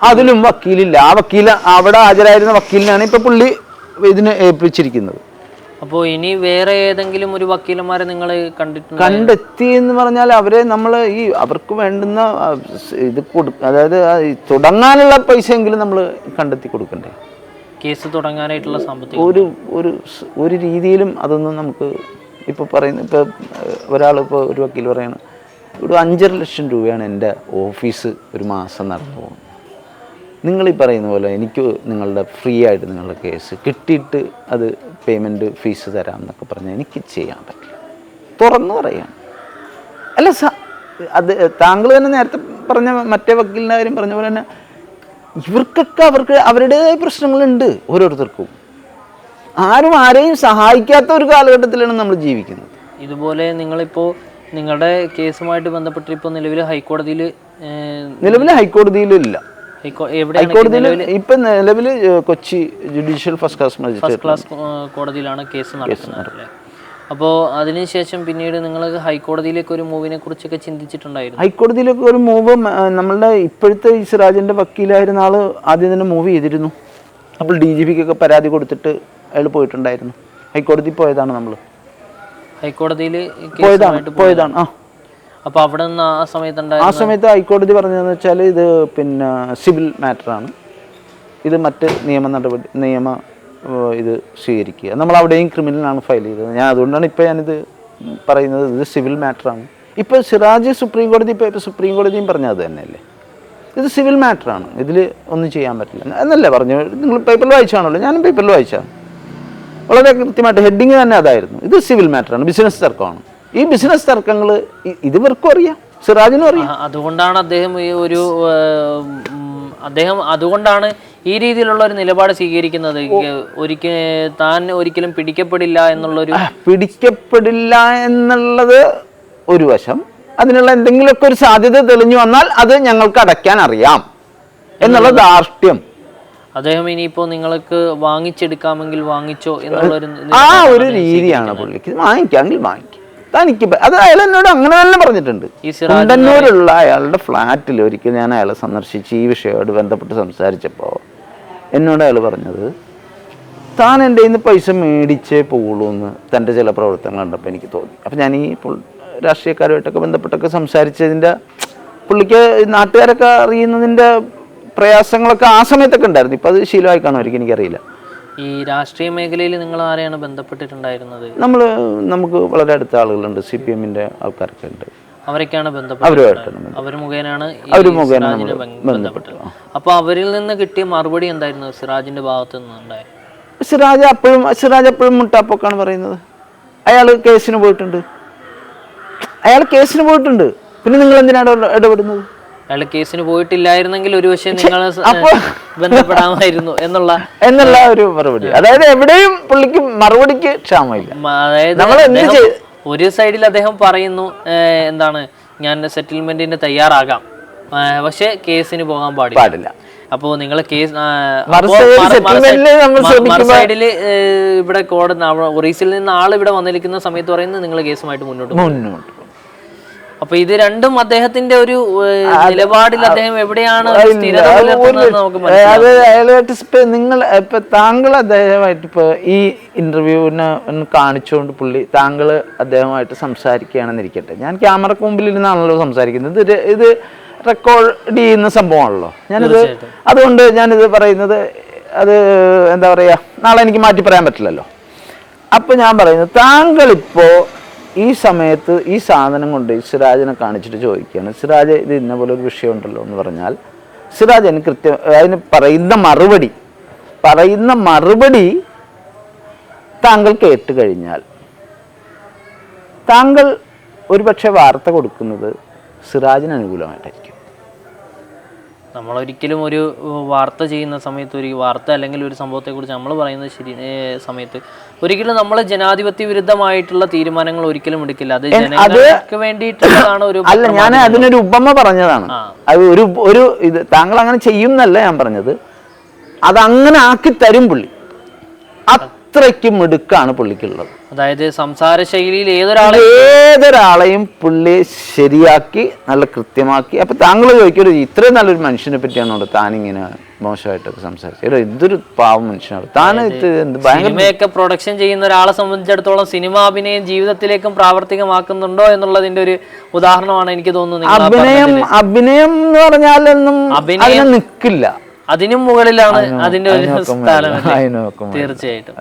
അതിലും വക്കീലില്ല. ആ വക്കീൽ അവിടെ ഹാജരായിരുന്ന വക്കീലിനാണ് ഇപ്പോൾ പുള്ളി ഇതിനെ ഏൽപ്പിച്ചിരിക്കുന്നത്. അപ്പോൾ ഇനി വേറെ ഏതെങ്കിലും ഒരു വക്കീലന്മാരെ നിങ്ങൾ കണ്ടെത്തി എന്ന് പറഞ്ഞാൽ അവരെ നമ്മൾ ഈ അവർക്ക് വേണ്ടുന്ന ഇത് അതായത് തുടങ്ങാനുള്ള പൈസയെങ്കിലും നമ്മൾ കണ്ടെത്തി കൊടുക്കണ്ടേ? കേസ് തുടങ്ങാനായിട്ടുള്ള സാമ്പത്തിക ഒരു രീതിയിലും അതൊന്നും നമുക്ക് ഇപ്പോൾ പറയുന്നത്. ഇപ്പോൾ ഒരാളിപ്പോൾ ഒരു വക്കീൽ പറയണം ഒരു 5,00,000 രൂപയാണ് എൻ്റെ ഓഫീസ് ഒരു മാസം നടന്നു പോകുന്നത്. നിങ്ങളീ പറയുന്ന പോലെ എനിക്ക് നിങ്ങളുടെ ഫ്രീ ആയിട്ട് നിങ്ങളുടെ കേസ് കിട്ടിയിട്ട് അത് പേയ്മെൻറ്റ് ഫീസ് തരാം എന്നൊക്കെ പറഞ്ഞാൽ എനിക്ക് ചെയ്യാൻ പറ്റില്ല. തുറന്നു പറയാം. അല്ല അത് താങ്കൾ തന്നെ നേരത്തെ പറഞ്ഞ മറ്റേ വക്കീലിൻ്റെ കാര്യം പറഞ്ഞ പോലെ തന്നെ ഇവർക്കൊക്കെ അവരുടേതായ പ്രശ്നങ്ങളുണ്ട് ഓരോരുത്തർക്കും. ആരും ആരെയും സഹായിക്കാത്ത ഒരു കാലഘട്ടത്തിലാണ് നമ്മൾ ജീവിക്കുന്നത്. ഇതുപോലെ നിങ്ങളിപ്പോൾ നിങ്ങളുടെ കേസുമായിട്ട് ബന്ധപ്പെട്ട് ഇപ്പോൾ നിലവിൽ ഹൈക്കോടതിയിലില്ല. ഹൈക്കോടതിയിൽ ഇപ്പൊ നിലവിൽ കൊച്ചി ജുഡീഷ്യൽ ഫസ്റ്റ് ക്ലാസ് കോടതിയിലാണ് കേസ് നടക്കുന്നത്. അപ്പോൾ അതിനുശേഷം പിന്നീട് നിങ്ങൾ ഹൈക്കോടതിയിലേക്ക് ഒരു മൂവിനെ കുറിച്ചൊക്കെ ചിന്തിച്ചിട്ടുണ്ടായിരുന്നു? ഹൈക്കോടതിയിലേക്ക് ഒരു മൂവ് നമ്മളുടെ ഇപ്പോഴത്തെ ഈ സിറാജിന്റെ വക്കീലായിരുന്ന ആള് ആദ്യം തന്നെ മൂവ് ചെയ്തിരുന്നു. അപ്പോൾ DGPക്കൊക്കെ പരാതി കൊടുത്തിട്ട് അയാൾ പോയിട്ടുണ്ടായിരുന്നു. ഹൈക്കോടതി പോയതാണ്, നമ്മൾ ഹൈക്കോടതിയിൽ പോയതാണ്. അപ്പോൾ അവിടെ നിന്ന് ആ സമയത്ത് ഹൈക്കോടതി പറഞ്ഞതെന്ന് വെച്ചാൽ ഇത് പിന്നെ സിവിൽ മാറ്ററാണ്, ഇത് മറ്റ് നിയമ ഇത് സ്വീകരിക്കുക. നമ്മൾ അവിടെയും ക്രിമിനലാണ് ഫയൽ ചെയ്തത്. അതുകൊണ്ടാണ് ഇപ്പോൾ ഞാനിത് പറയുന്നത്, ഇത് സിവിൽ മാറ്ററാണ്. ഇപ്പോൾ സിറാജ് സുപ്രീം കോടതിയും പറഞ്ഞത് അത് തന്നെയല്ലേ, ഇത് സിവിൽ മാറ്ററാണ്, ഇതിൽ ഒന്നും ചെയ്യാൻ പറ്റില്ല എന്നല്ലേ പറഞ്ഞു. നിങ്ങൾ പേപ്പറിൽ വായിച്ചാണല്ലോ, ഞാനും പേപ്പറിൽ വായിച്ചാണ്. വളരെ കൃത്യമായിട്ട് ഹെഡിങ് തന്നെ അതായിരുന്നു, ഇത് സിവിൽ മാറ്ററാണ്, ബിസിനസ് തർക്കമാണ്. ഈ ബിസിനസ് തർക്കങ്ങൾ ഇത് ഇവർക്കും അറിയാം, സിറാജിനും അറിയാം. അതുകൊണ്ടാണ് അതുകൊണ്ടാണ് ഈ രീതിയിലുള്ള ഒരു നിലപാട് സ്വീകരിക്കുന്നത്. താൻ ഒരിക്കലും പിടിക്കപ്പെടില്ല എന്നുള്ളത് ഒരു വശം. അതിനുള്ള എന്തെങ്കിലുമൊക്കെ ഒരു സാധ്യത തെളിഞ്ഞു വന്നാൽ അത് ഞങ്ങൾക്ക് അടയ്ക്കാൻ അറിയാം എന്നുള്ള ധാർഷ്ട്യം. അദ്ദേഹം ഇനിയിപ്പോ നിങ്ങൾക്ക് വാങ്ങിച്ചെടുക്കാമെങ്കിൽ വാങ്ങിച്ചോ എന്നുള്ളൊരു ഒരു രീതിയാണ് പുള്ളിക്ക്. വാങ്ങിക്കാമെങ്കിൽ വാങ്ങിക്കും, തനിക്ക് അത് അയാൾ എന്നോട് അങ്ങനെ തന്നെ പറഞ്ഞിട്ടുണ്ട്. കുണ്ടന്നൂരുള്ള അയാളുടെ ഫ്ലാറ്റിൽ ഒരിക്കൽ ഞാൻ അയാളെ സന്ദർശിച്ച് ഈ വിഷയമായിട്ട് ബന്ധപ്പെട്ട് സംസാരിച്ചപ്പോൾ എന്നോട് അയാൾ പറഞ്ഞത്, താൻ എൻ്റെ കയ്യിൽ നിന്ന് പൈസ മേടിച്ചേ പോകുള്ളൂ എന്ന് തൻ്റെ ചില പ്രവർത്തനങ്ങൾ കണ്ടപ്പോൾ എനിക്ക് തോന്നി. അപ്പം ഞാൻ ഈ രാഷ്ട്രീയക്കാരുമായിട്ടൊക്കെ ബന്ധപ്പെട്ടൊക്കെ സംസാരിച്ചതിൻ്റെ പുള്ളിക്ക് നാട്ടുകാരൊക്കെ അറിയുന്നതിൻ്റെ പ്രയാസങ്ങളൊക്കെ ആ സമയത്തൊക്കെ ഉണ്ടായിരുന്നു. ഇപ്പം അത് ശീലമായി കാണുമായിരിക്കും, എനിക്കറിയില്ല. ഈ രാഷ്ട്രീയ മേഖലയിൽ നിങ്ങൾ ആരെയാണ് ബന്ധപ്പെട്ടിട്ടുണ്ടായിരുന്നത്? നമുക്ക് വളരെ അടുത്ത ആളുകളുണ്ട്, CPMന്റെ ആൾക്കാരൊക്കെ ഉണ്ട്. അവരൊക്കെയാണ് അവർ മുഖേനയാണ് ബന്ധപ്പെട്ടത്. അപ്പൊ അവരിൽ നിന്ന് കിട്ടിയ മറുപടി എന്തായിരുന്നു സിറാജിന്റെ ഭാഗത്ത് നിന്നുണ്ടായ? സിറാജ് എപ്പോഴും മുട്ടാപ്പൊക്കാണ് പറയുന്നത്. അയാൾ കേസിന് പോയിട്ടുണ്ട്. പിന്നെ നിങ്ങൾ എന്തിനാണ് ഇടപെടുന്നത്? അയാൾ കേസിന് പോയിട്ടില്ലായിരുന്നെങ്കിൽ ഒരു പക്ഷേ നിങ്ങൾ ബന്ധപ്പെടാമായിരുന്നു എന്നുള്ള ഒരു മറുപടി. അതായത് എവിടെയും പുള്ളിക്ക് മറുപടിക്ക് ക്ഷാമമില്ല. അതായത് ഒരു സൈഡിൽ അദ്ദേഹം പറയുന്നു, എന്താണ്, ഞാൻ സെറ്റിൽമെന്റിന് തയ്യാറാകാം, പക്ഷെ കേസിന് പോകാൻ പാടില്ല. അപ്പോ നിങ്ങൾ കേസ് സൈഡില് ഇവിടെ ഒറീസിൽ നിന്ന് ആൾ ഇവിടെ വന്നിരിക്കുന്ന സമയത്ത് പറയുന്നത് നിങ്ങൾ കേസുമായിട്ട് മുന്നോട്ട്. അപ്പൊ ഇത് രണ്ടും അദ്ദേഹത്തിന്റെ ഒരു നിലപാടിൽ അദ്ദേഹം എവിടെയാണ് സ്ഥിരത പുലർത്തുന്നത് നമുക്ക് മനസ്സിലാവും. താങ്കൾ അദ്ദേഹമായിട്ട് ഇപ്പൊ ഈ ഇന്റർവ്യൂവിനെ കാണിച്ചുകൊണ്ട് താങ്കൾ അദ്ദേഹമായിട്ട് സംസാരിക്കുകയാണെന്നിരിക്കട്ടെ, ഞാൻ ക്യാമറക്ക് മുമ്പിൽ ഇരുന്നാണല്ലോ സംസാരിക്കുന്നത്, ഇത് റെക്കോർഡ് ചെയ്യുന്ന സംഭവമാണല്ലോ ഞാനിത്. അതുകൊണ്ട് ഞാനിത് പറയുന്നത്, അത് എന്താ പറയാ, നാളെ എനിക്ക് മാറ്റി പറയാൻ പറ്റില്ലല്ലോ. അപ്പൊ ഞാൻ പറയുന്നത്, താങ്കളിപ്പോ ഈ സമയത്ത് ഈ സാധനം കൊണ്ട് സിറാജിനെ കാണിച്ചിട്ട് ചോദിക്കുകയാണ്, സിറാജ് ഇത് ഇന്ന പോലെ ഒരു വിഷയം ഉണ്ടല്ലോ എന്ന് പറഞ്ഞാൽ, സിറാജ് അതിന് പറയുന്ന മറുപടി താങ്കൾ കേട്ട് കഴിഞ്ഞാൽ താങ്കൾ ഒരുപക്ഷെ വാർത്ത കൊടുക്കുന്നത് സിറാജിന് അനുകൂലമായിട്ടായിരിക്കും. നമ്മളൊരിക്കലും ഒരു വാർത്ത ചെയ്യുന്ന സമയത്ത്, ഒരു വാർത്ത അല്ലെങ്കിൽ ഒരു സംഭവത്തെക്കുറിച്ച് നമ്മൾ പറയുന്ന സമയത്ത് ഒരിക്കലും നമ്മൾ ജനാധിപത്യ വിരുദ്ധമായിട്ടുള്ള തീരുമാനങ്ങൾ ഒരിക്കലും എടുക്കില്ല. അത് ജനങ്ങൾക്ക് വേണ്ടിയിട്ടുള്ളതാണ്. ഞാൻ അതിനൊരു ഉപമ പറഞ്ഞതാണ്. അത് ഒരു ഇത് താങ്കൾ അങ്ങനെ ചെയ്യും എന്നല്ല ഞാൻ പറഞ്ഞത്, അതങ്ങനെ ആക്കി തരും പുള്ളി. അത്രയ്ക്കും മിടുക്കാണ് പുള്ളിക്കുള്ളത്. അതായത് സംസാര ശൈലിയിൽ ഏതൊരാളെയും പുള്ളി ശരിയാക്കി നല്ല കൃത്യമാക്കി. അപ്പൊ താങ്കൾ ചോദിക്കരുത്, ഇത്രയും നല്ലൊരു മനുഷ്യനെ പറ്റിയാണോ താനിങ്ങനെ മോശമായിട്ടൊക്കെ സംസാരിച്ചത്? ഇതൊരു പാവം മനുഷ്യനാണ് താൻ. സിനിമയൊക്കെ പ്രൊഡക്ഷൻ ചെയ്യുന്ന ഒരാളെ സംബന്ധിച്ചിടത്തോളം സിനിമ അഭിനയം ജീവിതത്തിലേക്കും പ്രാവർത്തികമാക്കുന്നുണ്ടോ എന്നുള്ളതിന്റെ ഒരു ഉദാഹരണമാണ് എനിക്ക് തോന്നുന്നത്. അഭിനയം എന്ന് പറഞ്ഞാലൊന്നും അഭിനയം നിൽക്കില്ല, അതിനും മുകളിലാണ് അതിന്റെ ഒരു സ്ഥലം തീർച്ചയായിട്ടും.